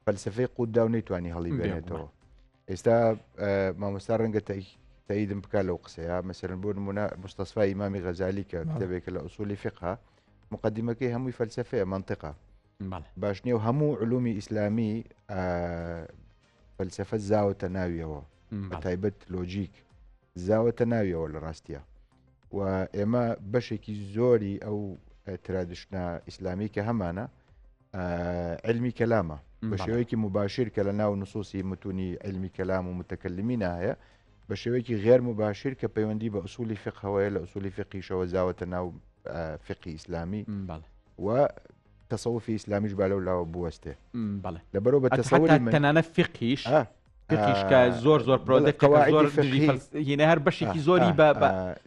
فەلسەفەی قوددا و نەیتوانی هەڵی بێنێتەوە ئێستا مامۆستا ڕەنگە تاییدم بکات لەو قسەیە مەسەرن بۆ نمونە مستەسفای ئیمامی غەزالی کە کتێبێکە لە ئوسولی فقه مقدمەکەی هەمووی فەلسەفەیە منطقە باش نییە و هەموو علومی ئیسلامی فەلسەفە زاوەتە ناویەوە بە تایبەت لۆجیک زاوەتە ناویەوە لە ڕاستیە و ئێمە بەشێکی زۆری ئەو ترادشنە ئیسلامی کە هەمانە علمی کەلامە بە شێوەیەکی مباشر کە لە ناو نصوصی متونی علمی کەلام و متەکەلمینە هەیە بە شێوەیەکی غێر مباشر کە پەیوەندی بە ئوسولی فقهەوەیە لە ئوسولی فقیشەوە زاوەتە ناو فقی ئیسلامی و تەسەوفی ئیسلامیش بالەو لاوە بوەستێ لەبەرەو بە تەسەوری تەنانە فقیش فقیشکە زۆر زۆر پرۆدەکتەوە زۆر هینە هەر بەشێکی زۆری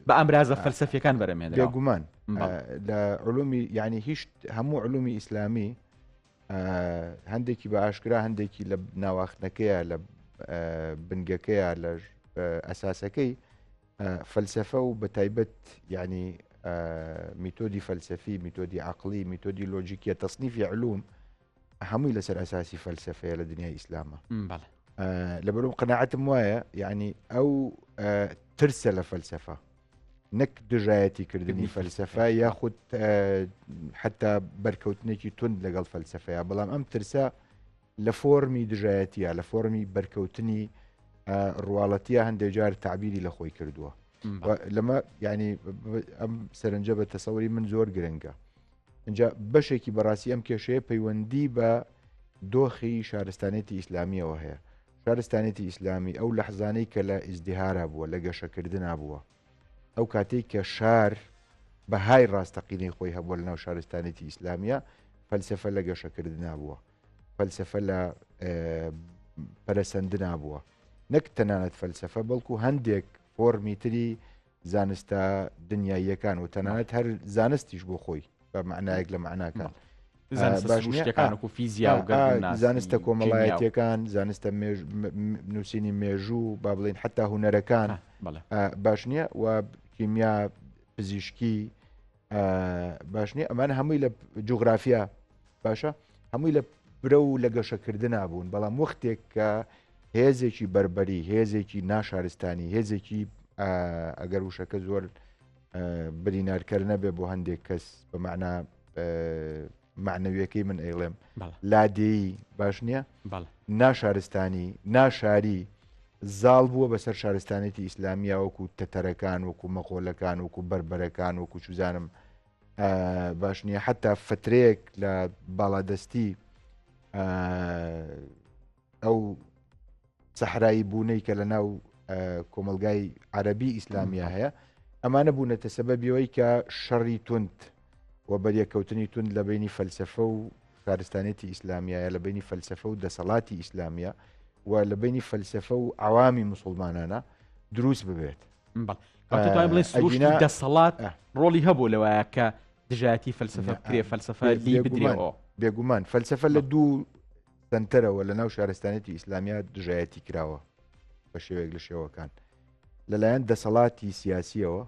بە ئەمرازە فەلسەفیەکان بەرەمێنێت بێگومان لە علومی یعنی هیچ هەموو علومی ئیسلامی هەندێکی بە ئاشکرا هەندێکی لە ناواختنەکەیە لە بنگەکەیە لە ئەساسەکەی فەلسەفە و بە تایبەت یعنی میتۆدی فەلسەفی میتۆدی عەقڵی میتۆدی لۆجیکیە تەصنیفی علوم هەمووی لەسەر ئەساسی فەلسەفەیە لە دنیای ئیسلامە لەبەرەوە قەناعەتم وایە یعنی ئەو ترسە لە فەلسەفە نەک دژایەتیکردنی فەلسەفە یاخود حتا بەرکەوتنێکی تند لەگەڵ فەلسەفەیە، بەڵام ئەم ترسە لە فۆرمی دژایەتیە، لە فۆرمی بەرکەوتنی ڕواڵەتیە هەندێک جار تعبیری لە خۆی کردووە. لەمە ینی ئەم سەرنجە بە تەسەوری من زۆر گرنگە. اینجا بەشێکی بەڕاستی ئەم کێشەیە پەیوەندی بە دۆخی شارستانێتی ئیسلامیەوە هەیە. شارستانێتی ئیسلامی ئەو لەحزانەی کە لە ئیزدیهارا بووە، لە گەشەکردنا بووە، ئەو کاتێک کە شار بەهای ڕاستەقینەی خۆی هەبووە لە ناو شارستانێتی ئیسلامیە، فەلسەفە لە گەشەکردنا بووە، فەلسەفە لە پەرەسەندنا بووە، نەک تەنانەت فەلسەفە بەڵکو هەندێک فۆرمی تری زانستە دنیاییەکان و تەنانەت هەر زانستیش بۆ خۆی بە معنایەک لە معناکان شتەکانکو فیزیا و زانستە کۆمەڵایەتیەکان، زانستە نووسینی مێژوو، با بڵێن حتا هوەرەکان باش نییە و کیمیا پزیشکی باش نییە. ئەمان هەمووی لە جوغرافیا باشە، هەمووی لە برە و لە گەشەکردنا بوون، بەڵام وەختێک کە هێزێکی بربەری، هێزێکی ناشارستانی، هێزێکی ئەگەر وشەکە زۆر برینارکەر نەبێ بۆ هەندێک کەس بە معنا معنەویەکەی من ئەیڵێم لادێی باش نییە، ناشارستانی ناشاری زاڵ بووە بەسەر شارستانێتی ئیسلامیا، وەکو تەتەرەکان، وەکو مەقۆلەکان، وەکو بربەرەکان، وەکو چوزانم باش نییە حتا فترەیەک لە باڵادەستی ئەو سەحرایی بوونەی کە لە ناو کۆمەلگای عەرەبی ئیسلامیە هەیە، ئەمانە بوونەتە سەبەبیەوەی کە شەڕی تند و بەریەکەوتنی تند لە بینی فەلسەفە و شارستانێتی ئیسلامیە، لە بینی فەلسەفە و دەسەڵاتی ئیسلامیە و لە بینی فەلسەفە و عوامی مسلمانانە دروست ببێت. دەسەڵات ڕۆڵی هەبوو لەوەیە کە دژایەتی فەلسەفە بکرێ، فەلسەفە لی بدرێەوە. بێگومان فەلسەفە لە دوو سنتەرەوە لە ناو شارستانێتی ئیسلامیە دژایەتی کراوە بە شێوەیەک لە شێوەکان، لەلایەن دەسەڵاتی سیاسیەوە،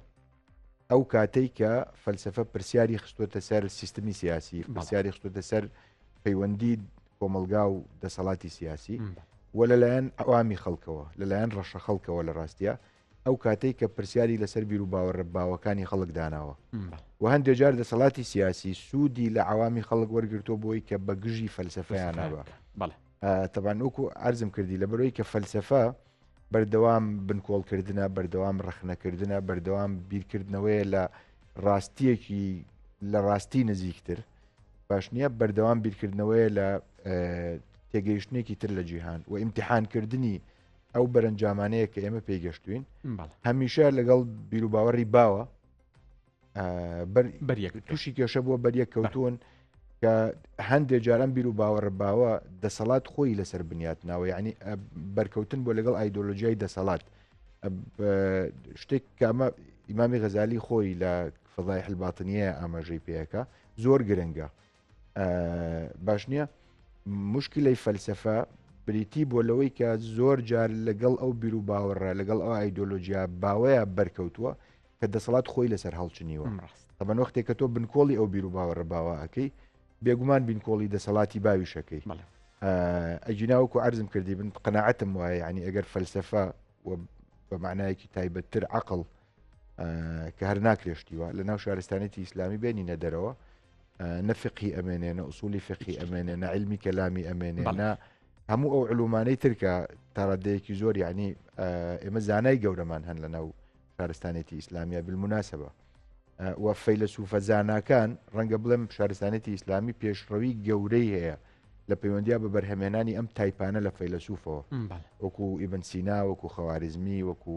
ئەو کاتەی کە فەلسەفە پرسیاری خستوتە سەر سیستمی سیاسی، پرسیاری خستوتە سەر پەیوەندی کۆمەلگا و دەسەڵاتی سیاسی و لەلایەن ئەوامی خەڵکەوە، لەلایەن ڕەشە خەڵکەوە لە ڕاستیە، ئەو کاتەی کە پرسیاری لەسەر بیر و باوەڕە باوەکانی خەڵک داناوە و هەندێک جار دەسەڵاتی سیاسی سوودی لە عوامی خەڵک وەرگرتۆ بۆی کە بە گژی فەلسەفەیان نابە. تەبان وەکو عەرزم کردی لەبەرەوەی کە فەلسەفە بەردەوام بنکۆڵکردنە، بەردەوام ڕەخنەکردنە، بەردەوام بیرکردنەوەیە لە ڕاستیەکی لە ڕاستی نزیکتر، باش نییە بەردەوام بیرکردنەوەیە لە تێگەیشتێکی تر لە جیهان و ئیمتیحانکردنی ئەو بەرەنجامانەیە کە ئێمە پێیگەشتوین هەمیشە لەگەڵ بیر و باوەڕی باوە تووشی کێشە بووە بەریەک کەوتون کە هەندێک جاران بیر و باوەڕە باوە دەسەڵات خۆی لەسەر بنیات ناوە، یعنی بەرکەوتن بۆ لەگەڵ ئایدۆلۆژیای دەسەڵات، شتێک کامە ئیمامی غەزالی خۆی لە فەضای الباتنیە ئاماژەی پێەکە زۆر گرنگە. باش نییە مشکلەی فەلسەفە بریتی بۆ لەوەی کە زۆر جار لەگەڵ ئەو بیر و باوەڕە، لەگەڵ ئەو ئایدۆلۆژیا باوەیە بەرکەوتووە کە دەسەڵات خۆی لەسەر هەڵچنیوە. تەبەن وەختێک کە تۆ بنکۆڵی ئەو بیر و باوەڕە باوە ئەەکەی، بێگومان بینکۆڵی دەسەڵاتی باویشەکەی. ئەجیناوەکو عەرزم کردی بن قەناعەتم وایە، ینی ئەگەر فەلسەفە بە معنایەکی تایبەتتر عەقڵ کە هەر ناکرێشتیوە لە ناو شارستانێتی ئیسلامی بێنینە دەرەوە، نە فقهی ئەمێنێ، نە ئوسولی فقهی ئەمێنێ، نە عیلمی کەلامی ئەمێنێ، نە هەموو ئەو علومانەی ترکە تا ڕادەیەکی زۆر، یعنی ئێمە زانای گەورەمان هەن لە ناو شارستانێتی ئیسلامیە بالموناسبە و فەیلسوفە زاناکان ڕەنگە بڵێم شارستانێتی ئیسلامی پێشڕەوی گەورەی هەیە لە پەیوەندیا بە بەرهەمێنانی ئەم تایپانە لە فەیلسوفەوە، وەکو ئیبن سینا، وەکو خەوارزمی، وەکو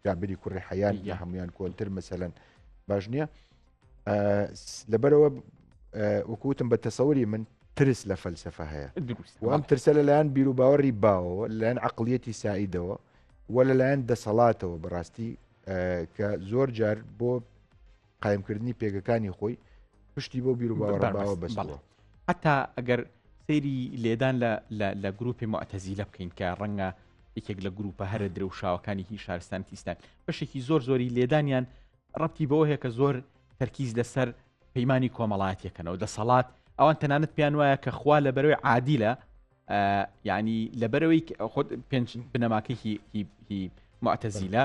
جابری کوڕی حەیان، یا هەمویان کۆنتر مەسەلەن. باش نییە لەبەرەوە وەکوتم بە تەسەوری من ترس لە فەلسەفە هەیە و ئەم ترسە لەلایەن بیر و باوەڕی باوەوە، لەلایەن عەقڵیەتی سائیدەوە و لەلایەن دەسەڵاتەوە بەڕاستی کە زۆر جار بۆ قایمکردنی پێگەکانی خۆی پشتی بۆ بیر و باوەڕە باوە بەستەوە. حتا ئەگەر سەیری لێدان لە گروپی مۆعتەزیلە بکەین کە ڕەنگە یەکێک لە گروپە هەرە درە و شاوەکانی هی شارستانێتی ئیسلامی، بەشێکی زۆری لێدانیان ڕەبتی بەوە هەیە کە زۆر تەرکیز لەسەر پەیمانی کۆمەڵایەتیەکەنەوە، دەسەڵات ئەوان تەنانەت پێیان وایە کە خوا لەبەرەوەی عادیلە، یعنی لەبەرەوەی خۆت پێنج بنەماکەی معتزیلە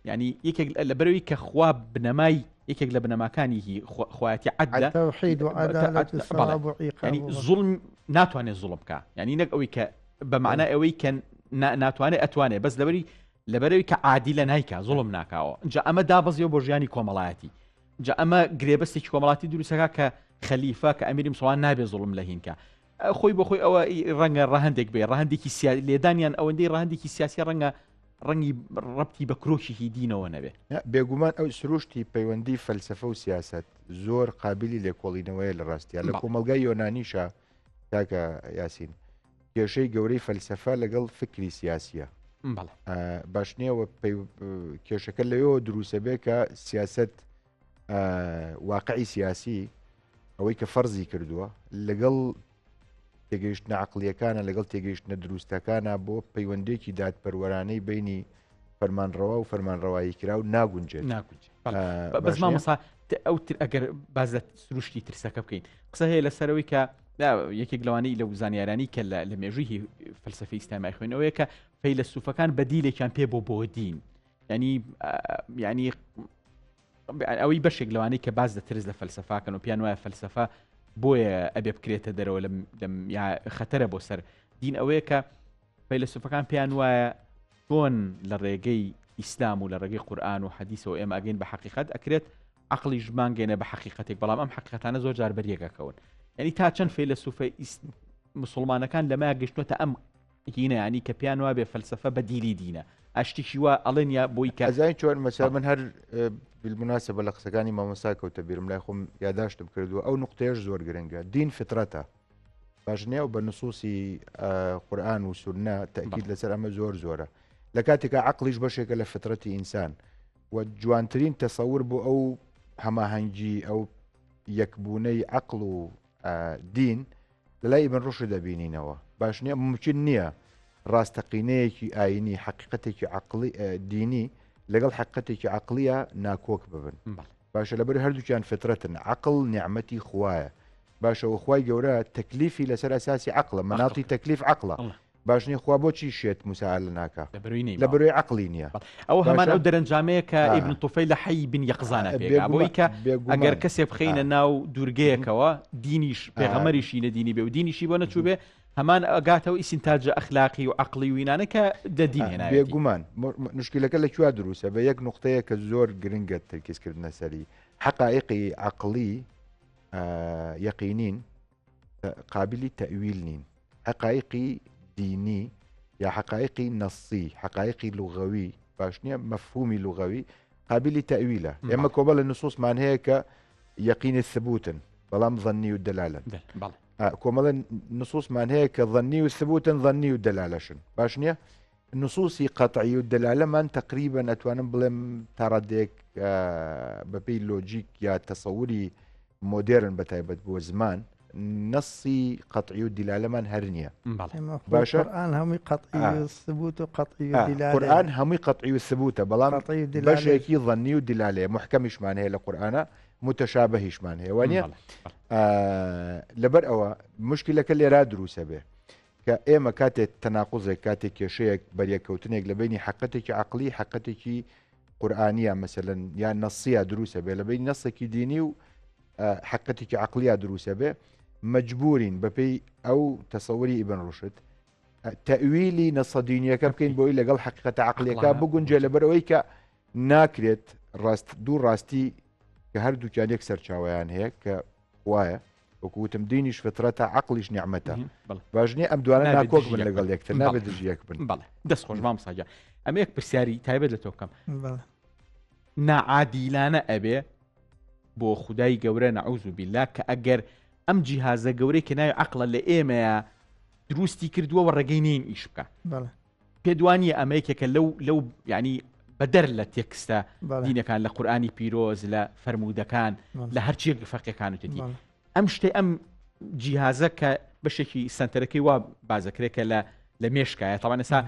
ینی یەکێک لە بەرەوەی کە خوا بنەمای یەکێک لە بنەماکانی هی خوایەتی عەدلە التوحید و عەدالەت و ثواب و عیقاب ینی زوڵم ناتوانێت زوڵم بکە ینی نەک ئەوەی کە بە معنای ئەوەی کە ناتوانێت ئەتوانێت بەس لەبەرەوەی کە عادیلە نایکە زوڵم ناکاوە جا ئەمە دابەزیەوە بۆ ژیانی کۆمەڵایەتی جا ئەمە گرێبەستێکی کۆمەڵاتی دروستەکە کە خەلیفە کە ئەمیری مسڵمان نابێت زوڵم لە هینکە خۆی بۆ خۆی ئەوە ڕەنگە ڕەهەندێک بێ ڕەهەندێکی لێدانیان ئەوەندەی ڕەهەندێکی سیاسی ڕەنگی ڕەبتی بە کرۆشی دینەوە نەبێ بێگومان ئەو سروشتی پەیوەندی فەلسفە و سیاست زۆر قابلی لێکۆڵینەوەیە لە ڕاستیە لە کۆمەلگای یۆنانیشە کاکە یاسین کێشەی گەورەی فەلسفە لەگەڵ فکری سیاسیە باشنیەوە کێشەکە لەوێەوە دروسە بێ کە سیاست واقعی سیاسی ئەوەی کە فەرزی کردووە لەگەڵ تێگەیشتنە عەقڵیەکانە لەگەڵ تێگەیشتنە دروستەکانە بۆ پەیوەندێکی دادپەروەرانەی بینی فەرمانڕەوا و فەرمانڕەوایی کرا و ناگونجێت بەس مامۆستا ئەو ئەگەر باز لە سروشتی ترسەکە بکەین قسە هەیە لەسەرەوەی کە یەکێک لەوانەی لە زانیارانی کە لە مێژووی فەلسفەی ئیسلامی خوێنەوەیە کە فەیلسوفەکان بەدیلێکیان پێ بۆ دین ینی ئەوەی بەشێک لەوانەی کە باز دەترس لە فەلسفاکەن و پیان وایە فەلسفە بۆیە ئەبێ بکرێتە دەرەوە خەتەرە بۆ سەر دین ئەوەیە کە فەیلسوفەکان پیان وایە چۆن لە ڕێگەی ئیسلام و لە ڕێگەی قورئان و حەدیثەوە ئێمە ئەگەین بە حەقیقەت ئەکرێت عەقڵی ژمانگەێنە بە حەقیقەتێک بەڵام ئەم حەقیقەتانە زۆر جار بەریەکەکەون ینی تا چەند فەیلسوفە مسلمانەکان لەمایە گەشتنەوە ئەم هینە ینی کە پیان وابێ فەلسفە بە دیلی دینە ئاشتیشی وا ئەڵێن یا بۆی کە ئەزای چۆن مەسا من هەر بالمناسبە لە قسەکانی مامۆستا کەوتە بیرم لای خۆم یاداشتم کردووە ئەو نقطەیەش زۆر گرنگە دین فترەتە باشنێ و بە نصوصی قورئان و سونە تەکید لەسەر ئەمە زۆرە لە کاتێکە عەقڵیش بەشێکە لە فترەتی ئینسان و جوانترین تەسەور بۆ ئەو هەماهەنگی ئەو یەکبوونەی عەقڵ و دین لەلای ئیبن ڕوشد دەبینینەوە باشنێ ممکن نییە ڕاستەقینەیەکی ئاینی حەقیقەتێکی عەقڵی دینی لەگەڵ حەقیقەتێکی عەقلیە ناکۆک ببن باشە لەبەر هەردووکیان فترەتن عەقڵ نیعمەتی خوایە باشەوە خوای گەورە تەکلیفی لەسەر ئەساسی عەقڵە مەناڵی تەکلیف عەقڵە باشنی خوا بۆچی شێت موسا لە ناکە لە بەروی عەقلی نییە ئەو هەمان ئەو دەرەنجامەیە کە ئیبن توفەیل لە حەی بن یەقزانە پێگا بۆی کە ئەگەر کەسێ بخەینە ناو دوورگەیەکەوە دینیش پێغەمەریشی نەدینی بێ و دینیشی بۆ نەچوو بێ هەمان ئەگاتەوە ئیسینتاجە ئەخلاقی و عەقلی و وینانە کە دەدینێناوێت بێگومان مشکلەکە لەکوێ دروسە بە یەک نقطەیە کە زۆر گرنگە ترکیزکردنە سەری حەقائیقی عەقلی یەقینین قابلی تەویل نین حەقائیقی دینی یا حقائقی نصی حقائقی لغوی باش نییە مفهومی لغوی قابلی تەویلە ئێمە کۆبە لە نصوصمان هەیە کە یەقینی ثبوتن بەڵام ظنی و دەلالن کۆمەڵە نصوصمان هەیە کە ظنی و ثبوتن ظنی و دەلالەشن باش نییە نصوصی قەطعی و دەلالەمان تقریبا ئەتوانم بڵێم تا ڕادێک بەپێی لۆجیک یا تەسەوری مۆدێرن بەتایبەت بۆ زمان نصی قەطعی و دیلالەمان هەر نییە باشە قورئان هەمووی قەطعی و ثبوت و قەطعی و دیلالە قورئان هەمووی قەطعی و ثبوتە بەڵام بەشێکی ظنی و دیلالەیە محکەمیشمان هەیە لە قورئانە متشابهیشمان هەیە وانە لەبەر ئەوە مشکلەکە لێرا دروسە بێ کە ئێمە کاتێک تەناقوزێک کاتێک کێشەیەک بەریەکەوتنێک لە بینی حەقەتێکی عەقلی حەقەتێکی قورئانیە مەسەلەن یان نەسیە دروسە بێ لە بینی نەسێکی دینی و حەقەتێکی عەقلیە دروسە بێ مەجبورین بەپێی ئەو تەسەوری ئیبن ڕوشد تەویلی نەسەدینیەکە بکەین بۆی لەگەڵ حەقیقەتە عەقلیەکە بگونجێ لەبەرەوەی کە ناکرێت دوو ڕاستی کە هەردووکیان یەک سەرچاوەیان هەیە کە وایە وەکوتم دینیش فترەتە عەقلیش نیعمەتە باش نییە ئەم دوانە ناکۆک بن لەگەڵ یەکتر نابێت دژیەک بن بەڵێ دەستخۆش مامۆستا ئەمە یەک پرسیاری تایبەت لە تۆ بکەم ناعادیلانە ئەبێ بۆ خودای گەورە نەعوذ بالله کە ئەگەر ئەم جیهازە گەورەی کە ناوی عەقڵە لە ئێمەیە دروستی کردووە و ڕێگەی نین ئیش بکە پێدوانیە ئەمەیەکێکە لەو ینی بەدەر لە تێکستە دینەکان لە قورئانی پیرۆز لە فەرمودەکان لە هەرچیەک فەرقەکان وتەتی ئەم شتێ ئەم جیهازە کە بەشێکی سنتەرەکەی وا بازەکرێکە لە مێشکایە تاوان ئێستا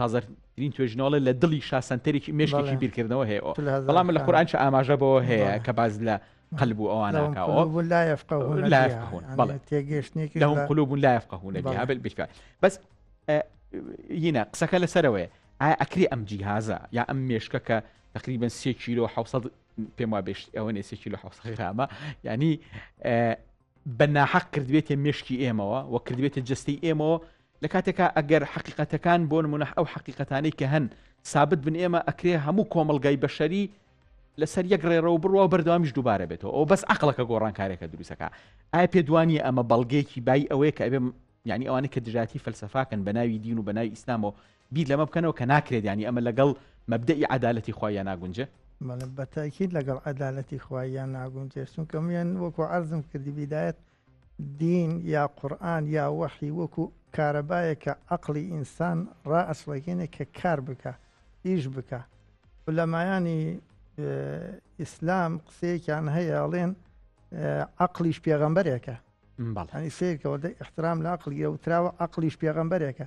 تازەترین توێژنەوەڵە لە دڵی شاسەنتەرێکی مێشکێکی بیرکردنەوە هەیە بەڵام لە قورئان ئاماژە بەوە هەیە کە باز لە قلب أواناكاو لا يفقهون لا يفقهون لهم قلوب لا يفقهون بها بالفعل بس هنا قسەکە لەسەرەوەی ئەکری ئەم جیهازە یا ئەم مێشکە کە تقریبا 3 کیلۆ 600 پێم وابێ ئەوە 3 کیلۆ 600 غرامە ینی بە ناحەق کردوێتە مێشکی ئێمەوە و کردوێتە جستی ئێمەوە لە کاتێکە ئەگەر حقیقەتەکان بۆ نمونە ئەو حقیقەتانەی کە هەن سابت بن ئێمە ئەکرێ هەموو کۆمەلگای بەشەری لەسەر یەک ڕێڕەوە بڕوە بەردەوامیش دووبارە بێتەوە ئەو بەس عقلەکە گۆڕانکارێکە دروستەکە ئایا پێدوانی ئەمە بەڵگەیەکی بای ئەوەیە کە ئەبێ ینی ئەوانەی کە دژاتی فەلسەفاکەن بە ناوی دین و بە ناوی ئیسلامەوە بیر لەمە بکەنەوە کە ناکرێت ینی ئەمە لەگەڵ مەبدەئی عەدالەتی خوایە ناگونجە بەتاکید لەگەڵ عەدالەتی خوایە ناگونجێ چونکە میان وەکو عەرزم کردی بیدایەت دین یا قورئان یا وەحی وەکو کارەبایە کە عەقڵی ئینسان ڕائەسڵەکێنێ کە کار بکە ئیش بکە لەمایانی ئیسلام قسەیەکیان هەیە ئەڵێن عەقلیش پێغەمبەرێکە ینی سیرکەوە احترام لە عەقڵی وتراوە عەقلیش پێغەمبەرێکە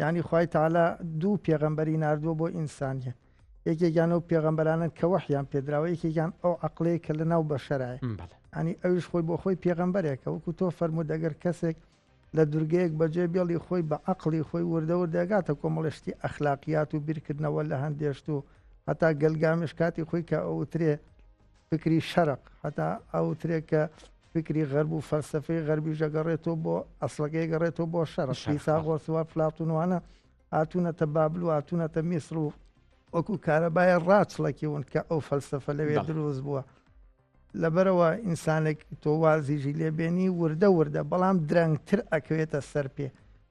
ینی خوای تەعالا دوو پێغەمبەری ناردووە بۆ ئینسانیە یەکێکیان ئەو پێغەمبەرانن کە وەحیان پێدراوە یەکێکیان ئەو عەقلەیە کە لەناو بەشەرایە ینی ئەویش خۆی بۆ خۆی پێغەمبەرێکە وەکو تۆ فەرموود ئەگەر کەسێک لە دورگەیەک بەجێ بێڵی خۆی بە عەقڵی خۆی وردە وردەگاتە کۆمەڵشتی ئەخلاقیات و بیرکردنەوە لە هەندێشت و هەتا گەلگامش کاتی خۆی کە ئەوترێ فکری شەرق هەتا ئەوترێ کە فکری غەرب و فەلسەفەی غەربی ژەگەڕێتەوە بۆ ئەسڵەکەی گەڕێتەوە بۆ شەرق فیساغۆس و فلاتونوانە هاتوونەتە بابل و هاتوونەتە میسر و وەکو کارەبایە ڕاچڵەکیون کە ئەو فەلسەفە لەوێ دروست بووە لەبەرەوە ئینسانێک تۆ وازیژی لێبێنی وردە وردە بەڵام درەنگتر ئەکەوێتە سەر پێ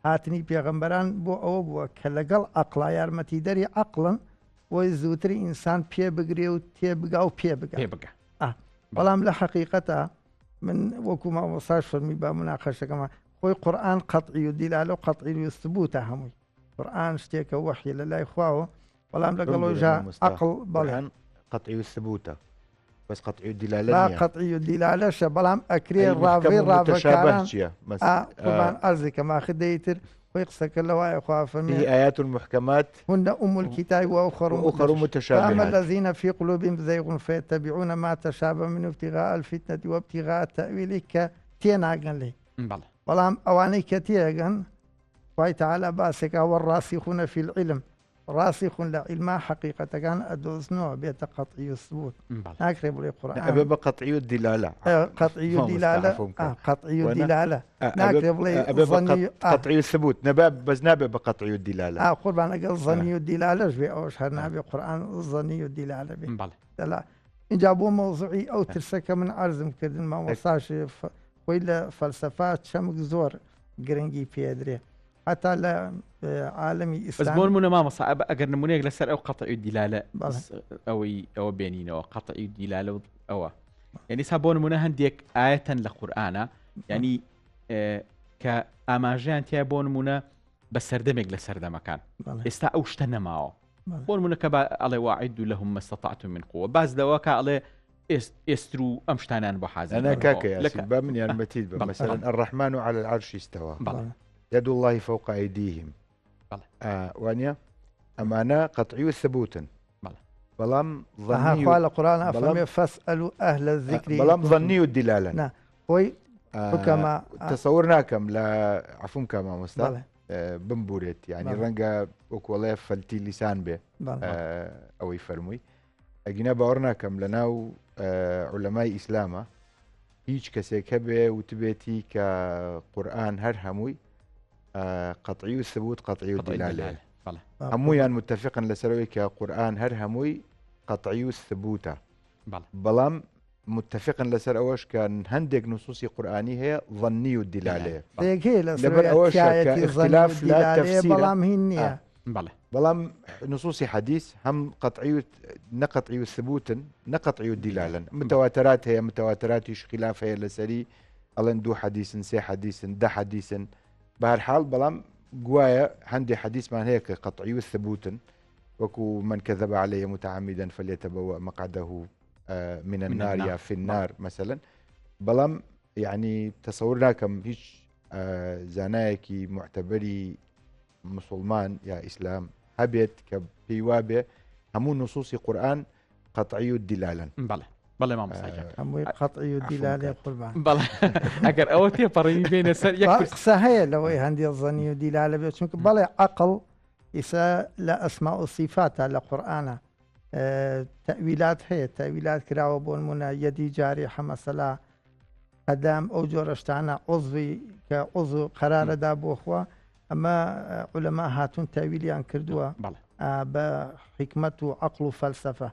هاتنی پێغەمبەران بۆ ئەوە بووە کە لەگەڵ عەقڵا یارمەتیدەری عەقڵن بۆی زووتری ئینسان پێ بگرێ و تێبگا و پێ بگە بەڵام لە حەقیقەتە من وەکو مامۆستاش فەرمی با مناقەشەکەمە خۆی قورئان قەطعی و دیلالە و قەطعی و ثبوتە هەمووی قورئان شتێکە وەحی لە لای خواوە بەڵام لەگەڵۆژە عەقڵ بەڵێن قەطعی و ثبوتە بس قەطعی و دیلالە قەطعی و دیلالەشە بەڵام ئەکرێ ڕاوی ڕاوەکاران قوربان ئەرزێکە ماخە دەیتر خۆی قسەکە لەوایە خوا فەرمی آيات محكمات هن أم الكتاب وأخر متشابهات الذين في قلوبهم زيغ فيتبعون ما تشابه منه ابتغاء الفتنة وابتغاء تأويله كتيناغن لي بەڵام ئەوانەی کە تێگەن خوای تەعالا باسێکا والراسخون في العلم راسخون لە عیلما حقیقەتەکان ئەدۆزنەوە بێتە قەطعی و ثبوت ناکرێ بڵێ قورئان ئەبێ بە قەطعی و دیلالە قەطعی و دیلالە قەطعی و دیلالە ناکرێ بڵێ قەطعی و ثبوت نەبێ بەس نابێ بە قەطعی و دیلالە قوربان ئەگەڵ زەنی و دیلالەش بێ ئەوەش هەر نابێ قورئان زەنی و دیلالە بێ دەلا اینجا بۆ مەوزوعی ئەو ترسەکە من عەرزم کردن مامۆستاش خۆی لە فەلسەفا چەمک زۆر گرنگی پێدرێ حتا لە عالمی ئیسلام بۆ نمونە مامۆستا ئەگەر نمونەیەک لەسەر ئەو قەطعی و دیلالە ئەوە بێنینەوە قەطعی و دیلالە ئەوە یعنی سا بۆ نمونە هەندێک ئاەتەن لە قورئانە ینی کە ئاماژەیان تیا بۆ نمونە بە سەردەمێک لە سەردەمەکان ئێستا ئەو شتە نەماوە بۆ نمونە کە ئەڵێ واعیدوا لەهم ما استطعتم من قوة باز لەوە کە ئەڵێ ئێستر و ئەم شتانیان بۆ حازر أنا كاكا با من یارمەتیت بە مثلا الرحمن على العرش استوى يد الله فوق أيديهم وانيا أمانة قطعي وثبوتا بلام ظني قال القرآن أفهم فاسألوا أهل الذكر بلام ظني والدلالة نعم هوي كما تصورنا كم لا عفوا كما مستوى بمبوريت يعني رنجا وكولا فلتي لسان به أو يفرمي أجينا باورنا كم لناو علماء إسلامه هيج كسيكبه وتبيتي كقرآن هر هموي قطعي والثبوت قطعي والدلالة همويان متفقا لسروي كقرآن هر هموي قطعي والثبوت بلام متفقا لسر أوش كان هندق نصوصي قرآني هي ظني والدلالة لبر أوش كاختلاف لا تفسير بلام هنية بلام نصوصي حديث هم قطعي نقطعي والثبوت نقطعي والدلالة متواترات هي متواترات يش خلاف هي لسري ألن دو حديث سي حديث ده حديث بهالحال بلام قوايا عندي حديث ما هيك قطعي والثبوت وكو من كذب علي متعمدا فليتبوأ مقعده من النار يا في النار مثلا بلام يعني تصورنا كم هيش زانايكي معتبري مسلمان يا إسلام هبيت كبيوابه همون نصوص قرآن قطعي الدلالة بەڵێ مامۆستا هەمووی قەطعی و دیلالێ قوربان بەڵێ ئەگەر ئەوە تێپەڕێنی بێنە سەر یەک قسە هەیە لەوەی هەندێک زەنی و دیلالە بێت چونکە بەڵێ عەقڵ ئیسا لە ئەسما و سیفاتە لە قورئانە تەویلات هەیە تەویلات کراوە بۆ نمونە یەدی جاری حەمەسەلا قەدام ئەو جۆرەشتانە عوزوی کە عوزو قەرارەدا بۆ خوا ئەمە عولەما هاتوون تەویلیان کردووە بە حکمت و عەقڵ و فەلسەفە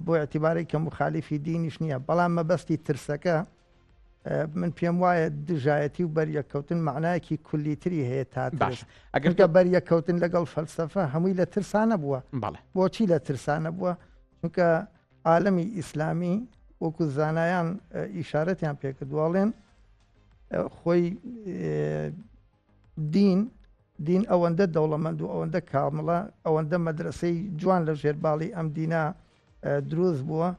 بۆ اعتیبارەی کە مخالیفی دینیش نییە بەڵام مەبەستی ترسەکە من پێم وایە دژایەتی و بەریەکەوتن معنایەکی کولیتری هەیە تا ئەگەر بەریەکەوتن لەگەڵ فەلسەفە هەمووی لە ترسانە بووە بۆچی لە ترسانە بووە چونکە عالەمی ئیسلامی وەکو زانایان ئیشارەتیان پێکردوڵێن خۆی دین ئەوەندە دەوڵەمەند و ئەوەندە کامڵە ئەوەندە مەدرسەی جوان لە ژێرباڵی ئەم دینا دروست بووە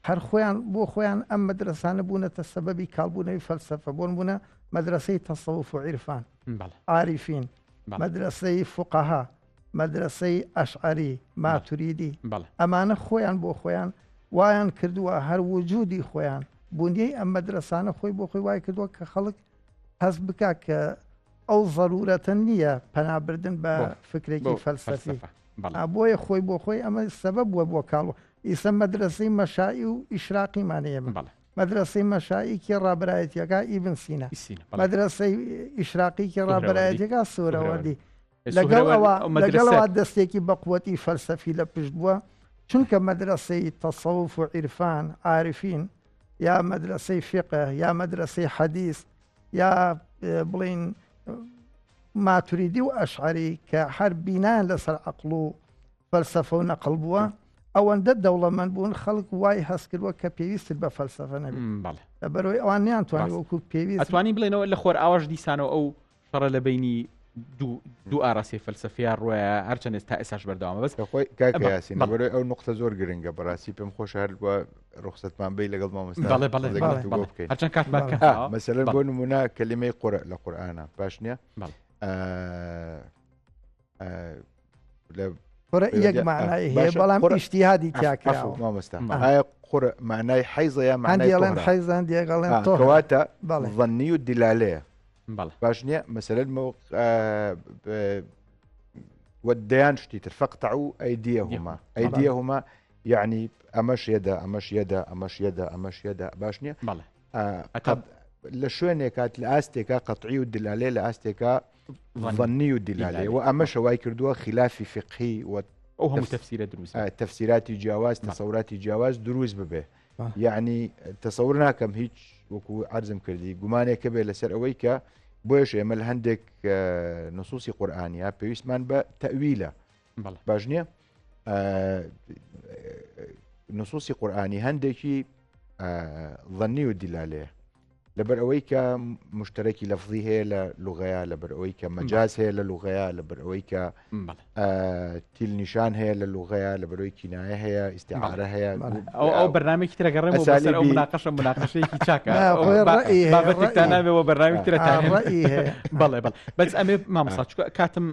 هەر خۆیان بۆ خۆیان ئەم مەدرسانە بوونەتە سەبەبی کاڵبوونەوەی فەلسەفە بۆن بوونە مەدرسەی تەسەوف و عیرفان عاریفین مەدرسەی فوقەها مەدرسەی ئەشعەری ماتوریدی ئەمانە خۆیان بۆ خۆیان وایان کردووە هەر وجودی خۆیان بوونیەی ئەم مەدرسانە خۆی بۆ خۆی وای کردووە کە خەڵک هەست بکات کە ئەو ضرورەتە نییە پەنابردن بە فکرێکی فەلسەفی بۆیە خۆی بۆ خۆی ئەمە سەبەب بووە بۆ کاڵوە ئیسە مەدرسەی مەشائی و ئیشراقیمانەیە مەدرسەی مەشاییکی ڕابرایەتیەکە ئیبن سینە مەدرسەی ئیشراقیکی ڕابرایەتیەکە سوورەوەردی لەگەڵەوە دەستێکی بەقوەتی فەلسەفی لە پشت بووە چونکە مەدرسەی تەسەوف و عیرفان عارفین یا مەدرسەی فقه یا مەدرسەی حەدیث یا بڵین ماتوریدی و ئەشعەری کە هەر بینایان لەسەر عەقڵ و فەلسەفە و نەقڵ بووە ئەوەندە دەوڵەمەند بوون خەڵک وای هەست کردووە کە پێویستت بە فەلسەفە نەبێت لەبەرەوەی ئەوان نیانتوانی وەکو پێویست ئەتوانی بڵێنەوە لە خۆر ئاواش دیسانەوە ئەو شەڕە لە بینی دوو ئاراسی فەلسەفیان ڕۆیە هەرچەند تا ئێساش بەردەوامە بەس خۆی کاکەیاسین لەبەرەوەی ئەو نقطە زۆر گرنگە بەڕاستی پێم خۆش هەر وە ڕوخسەتمان بی لەگەڵ مامۆستا هەرچەند کاتمان مەسەلەن بۆ نمونە کەلیمەی قورئ لە قورئانە باش نییە یەک معنای هەیە بەڵام ئیجتیهادی تیاکراوە مامۆستا ئایا قورئ معنای حەیزە یا معنای هەندێڵێن حەیزان دێگەڵێن کەواتە ظەنی و دیلالەیە باش نییە مەسەلەن والديان شتيتر فاقطعوا أيديهما يعني أمش يدا باشنية لشوين كانت لآستيكا قطعي والدلالة لآستيكا ظني والدلالة وأمش واي كردوا خلافي فقهي وهم تفسير دروز تفسيرات جواز تصورات جواز دروز ببه يعني تصورنا كم هيك وكو عرزم كردي قماني كبير لسر أويكا بۆش ئێمە لە هەندێک نصوصی قورئانیا پێویستمان بە تەویلە باش نییە نصوصی قورئانی هەندێکی ظەنی و دیلالەیە لەبەر ئەوەی کە مشتەرەکی لەفظی هەیە لە لوغەیە لەبەر ئەوەی کە مەجاز هەیە لە لوغەیە لەبەر ئەوەی کە تیل نیشان هەیە لە لوغەیە لەبەرەوەی کینایە هەیە ئیستیعارە هەیە ئەو بەرنامێکی ترەگەڕێم بۆ بەسەر ئەو مناقەشەیەکی چاکە بابەتێکتان نابێەوە بەرنامی ترەتان بەڵێ بەس ئەمێ مامۆستا کاتم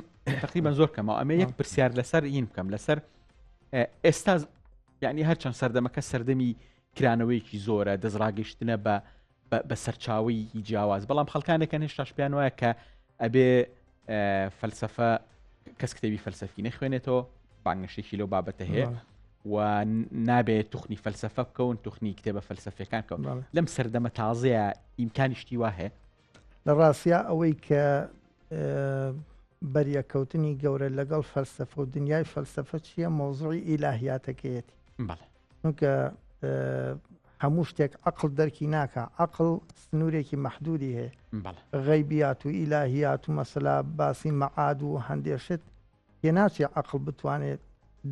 تقریبا زۆر کەمەوە ئەمێ یەک پرسیار لەسەر این بکەم لەسەر ئێستا یعنی هەرچەند سەردەمەکە سەردەمی کرانەوەیکی زۆرە دەستڕاگەیشتنە بە سەرچاوی جیاواز بەڵام خەڵکانێکە هێشتاش پێیان وایە کە ئەبێ فەلسەفە کەس کتێبی فەلسەفی نەخوێنێتەوە بانگشتێکی لەو بابەتە هەیە و نابێت توخنی فەلسەفە بکەون توخنی کتێبە فەلسەفیەکان کەون لەم سەردەمە تازەیە ئیمکانی شتی وا هەیە لە ڕاستیا ئەوەی کە بەریەکەوتنی گەورە لەگەڵ فەلسەفە و دنیای فەلسەفە چییە مۆزوعی ئیلاهیاتەکەیەتی چونکە هەموو شتێک عەقڵ دەرکی ناکە عەقڵ سنوورێکی مەحدودی هەیە غەیبیات و ئیلاهیات و مەسەلا باسی مەعاد و هەندێشت پێ ناچێ عەقڵ بتوانێت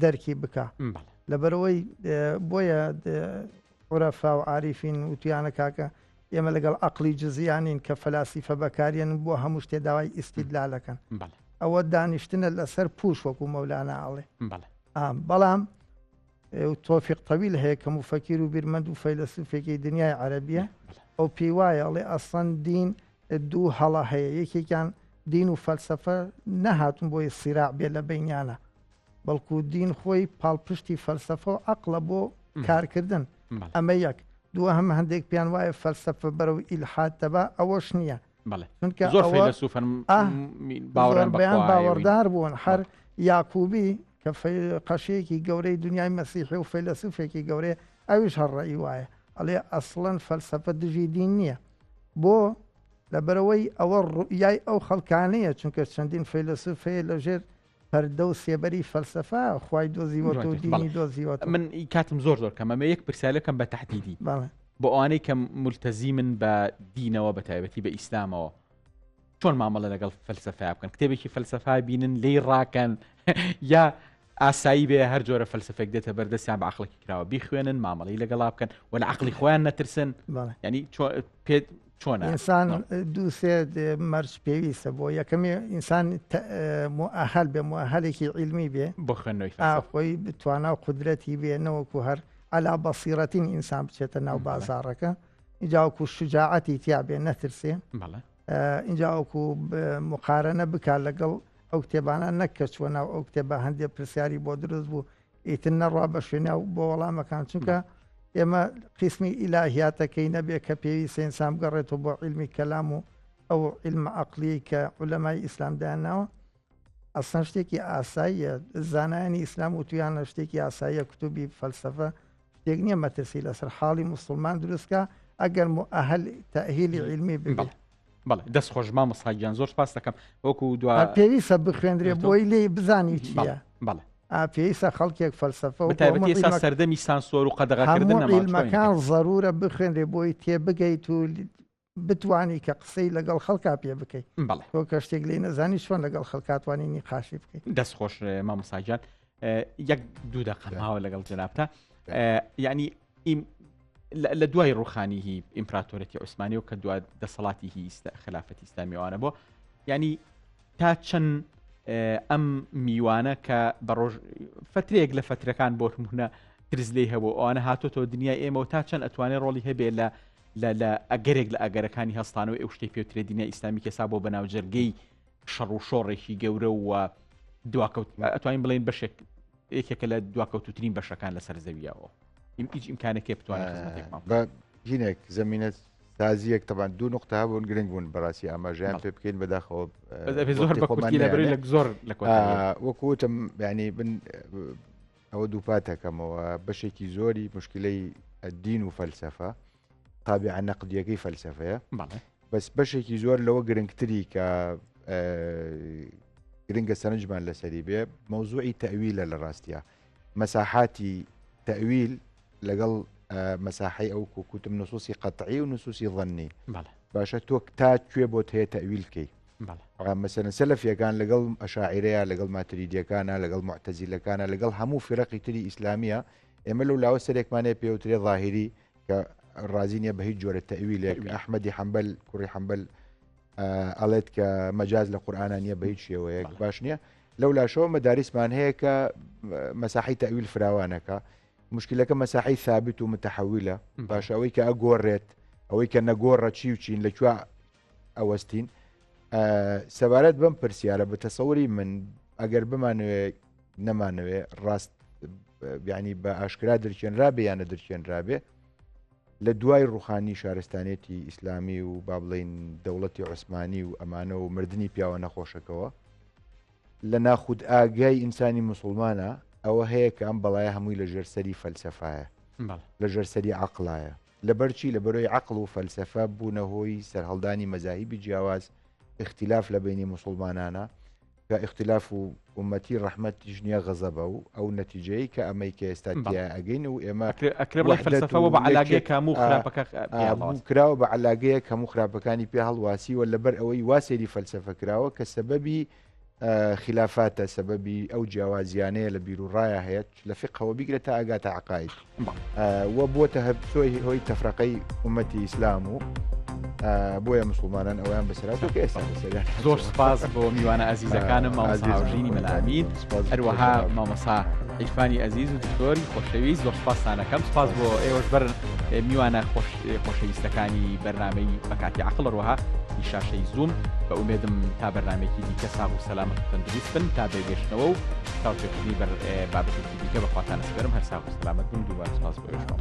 دەرکی بکە لەبەرەوەی بۆیە عورەفا و عاریفین وتیانە کاکە ئێمە لەگەڵ عەقڵی جزیانین کە فەلاسیفە بەکارێن بۆ هەموو شتێ داوای ئیستیدلالەکەن ئەوە دانیشتنە لەسەر پوش وەکو مەولانا ئەڵێ بەڵام تۆفیق طەویل هەیە کە مفەکیر و بیرمەند و فەیلسوفێکی دنیای عەرەبیە ئەو پێی وایە ئەڵێ ئەسڵەن دین دوو هەڵە هەیە یەکێکیان دین و فەلسەفە نەهاتون بۆی سیراع بێ لە بینیانە بەڵکو دین خۆی پاڵپشتی فەلسەفە و عەقڵە بۆ کارکردن ئەمە یەک دووە هەم هەندێک پێیان وایە فەلسەفە بەرەو ئیلحاد دەبا ئەوەش نییە چونکە زۆر فەیلسوفن باوەڕدار بوون هەر یاکوبی کە قەشەیەکی گەورەی دنیای مەسیحی و فەیلسوفێکی گەورەیە ئەویش هەڕەئی وایە ئەڵێ ئەسڵەن فەلسەفە دژی دین نییە بۆ لەبەرەوەی ئەوە ڕوئیای ئەو خەڵکانەیە چونکە چەندین فەیلسوفەیە لەژێر پەردە و سێبەری فەلسەفا خوای دۆزیوەتە و دینی دۆزیوەتە. من کاتم زۆر کەم ئەمە یەک پرسیالەکەم بە تەحدیدی بۆ ئەوانەی کە مولتەزی من بە دینەوە بە تایبەتی بە ئیسلامەوە چۆن مامەڵە لەگەڵ فەلسەفا بکەن کتێبێکی فەلسەفا بینن لێی ڕاکەن یا ئاسایی بێ هەر جۆرە فەلسفێک دێتە بەردەستیان بە عەقڵێکی کراوە بیخوێنن مامەڵەی لەگەڵا بکەن و لە عەقڵی خۆیان نەترسن ینی چۆنە ئینسان دوو سێ مەرج پێویستە بۆ یەکەمی ئینسان مؤهل بێ مؤهلێکی عیلمی بێ بۆ خوێندنەوەی خۆی بتوانە و قودرەتی بێنەوەکو هەر ئەلا بەسیرەتین ئینسان بچێتە ناو بازارەکە اینجا وەکو شجاعەتی تیا بێ نەترسێ اینجا وەکو مقارنە بکات لەگەڵ ئەو کتێبانە نەکە چوە ناو ئەو کتێبە هەندێک پرسیاری بۆ دروست بوو ئیتر نەڕوا بە شوێنە و بۆ وەڵامەکان چونکە ئێمە قسمی ئیلاهیاتەکەی نەبێت کە پێویستە ئینسان بگەڕێتەوە بۆ عیلمی کەلام و ئەو عیلمە عەقلی کە عولەمای ئیسلام دایاناوە ئەسڵەن شتێکی ئاساییە زانایانی ئیسلام و تویانە شتێکی ئاساییە کتوبی فەلسەفە شتێک نییە مەترسی لەسەر حاڵی مسلمان دروستکە ئەگەر مؤهل تەئهیلی عیلمی بێت. بەڵێ دەست خۆشما مەساگیان زۆر سپاس دەکەم وەکو دو پێویستە بخوێندرێ بۆی لێ بزانی چیە بەڵێ پێویستە خەڵکێک فەلسەفە و بەتایبەتی ئێستا سەردەمی سانسۆر و قەدەغاکردن عیلمەکان ضرورە بخوێنرێ بۆی تێبگەیت و بتوانی کە قسەی لەگەڵ خەڵکا پێ بکەیت تۆ کە شتێک لێ نەزانی چۆن لەگەڵ خەڵکاتوانی نقاشی بکەیت. دەست خۆش مامۆستاگیان یەک دوو دەقەماوە لەگەڵ جەنابتە یعنی لە دوای ڕوخانیهی ئیمپراتۆرەتی عوسمانی و کە دوای دەسەڵاتی خلافەتی ئیسلامیوانە بۆ ینی تا چەند ئەم میوانە کە بە ڕۆژ فترێک لە فترەکان بۆ نمونە ترزلەی هەبوو ئەوانە هاتۆتەوە دنیای ئێمە و تا چەند ئەتوانێت ڕۆڵی هەبێت لە ئەگەرێک لە ئەگەرەکانی هەستانەوە ئەو شتەی پێوترێ دنیای ئیسلامی کەسا بۆ بەناو جەرگەی شەڕ و شۆڕێکی گەورە و دواکەوت ئەتوانین بڵێن بەشێک یەکێکە لە دواکەوتوترین بەشەکان لەسەر زەویەوە هیچ ئیمکانێکی بتوانێت بە ژینێک زمینەت تازیەک تەبان دوو نقطە هەبوون گرنگ بوون بەڕاستی ئاماژیان پێ بکەین بەداخەوە زۆر وەکوتم ینی بن ئەوە دووپات دەکەمەوە بەشێکی زۆری مشکلەی دین و فەلسەفە تابع نەقدیەکەی فەلسەفەیە بەس بەشێکی زۆر لەوە گرنگتری کە گرنگە سەرنجمان لەسەری بێ مەوزوعی تەویلە لە ڕاستیە مەساحاتی تەویل لەگەڵ مەساحی ئەو کووتم نوسوسی قەتعی و نوسوسی ظنی باشە تۆ تا کوێ بۆت هەیە تەویل بکەیت مەسەلەن سەلەفیەکان لەگەڵ ئەشاعیرەیە لەگەڵ ماتریدیەکانە لەگەڵ معتەزیلەکانە لەگەڵ هەموو فیرەقی تری ئیسلامیە ئێمە لەو لاوە سەرێکمانەیە پێوترێ ظاهری کە ڕازینیە بە هیچ جۆرە تەویلێک ئەحمەدی حەمبەل کوڕی حەمبەل ئەڵێت کە مەجاز لە قورئانە نییە بە هیچ شێوەیەک باش نییە لەو لاشەوە مەدارسمان هەیە کە مەساحی تەویل فراوانەکە مشکلەکە مەساحی ثابت و متحولە باش ئەوەی کە ئەگۆڕێت ئەوەی کە نەگۆڕە چی و چین لەکوێ ئەوەستین سەبارەت بەم پرسیارە بە تەسەوری من ئەگەر بمانوێ نەمانەوێ ڕاست بیانی بە ئاشکرا دەرچێنرابێ یانە دەرچێنرابێ لە دوای ڕوخانی شارستانێتی ئیسلامی و با بڵین دەوڵەتی عوسمانی و ئەمانە و مردنی پیاوە نەخۆشەکەەوە لە ناخود ئاگای ئینسانی موسڵمانە ئەوە هەیە کە ئەم بەڵایە هەمووی لە ژێرسەری فەلسەفایە لە ژێرسەری عەقڵایە لەبەرچی لە بەرۆی عەقڵ و فەلسەفە بوونە هۆی سەرهەڵدانی مەزاهیبی جیاواز اختلاف لە بینی موسڵمانانە کە اختلاف و ئومەتی ڕەحمەتیش نییە غەزەبە و ئەو نەتیجەی کە ئەمەی کە ئێستا ئەگەین و ئێمە فەلسەفەوە بە عەلاقەیەک هەموو خراپەکە کراوە بە عەلاقەیەک هەموو خراپەکانی پێ هەڵواسیوە لەبەر ئەوەی واسێری فەلسەفە کراوە کە سەبەبی خلافاتە سەبەبی ئەو جیاوازیانەیە لە بیر و ڕایە هەیە لە فقهەوە بیگرێت تا ئاگاتە عەقاید وە بۆتە هەبسۆی هۆی تەفرەقەی ئومەتی ئیسلام و بۆیە مسلمانان ئەویان بەسەرات ئێستا زۆر سپاس بۆ میوانە ئەزیزەکانم مامۆستا هاوژینی مەلامین هەروەها مامۆستا عیرفانی ئەزیز و دکتۆری خۆشەویست زۆر سپاسانەکەم سپاس بۆ ئێوەش بەر میوانە خۆشەویستەکانی بەرنامەی بەکاتی عەقڵ هەروەها شاشەی زوم بە ئومێدم تا بەرنامێکی دیکە ساغ و سەلامەت و تەندروست بن تا بێگەشتنەوە و تاوتێکردنی بابەتێکی دیکە بەخواتان سپێرم هەر ساغ و سەلامەت بن دووبار سپاس بۆ ئێوەش.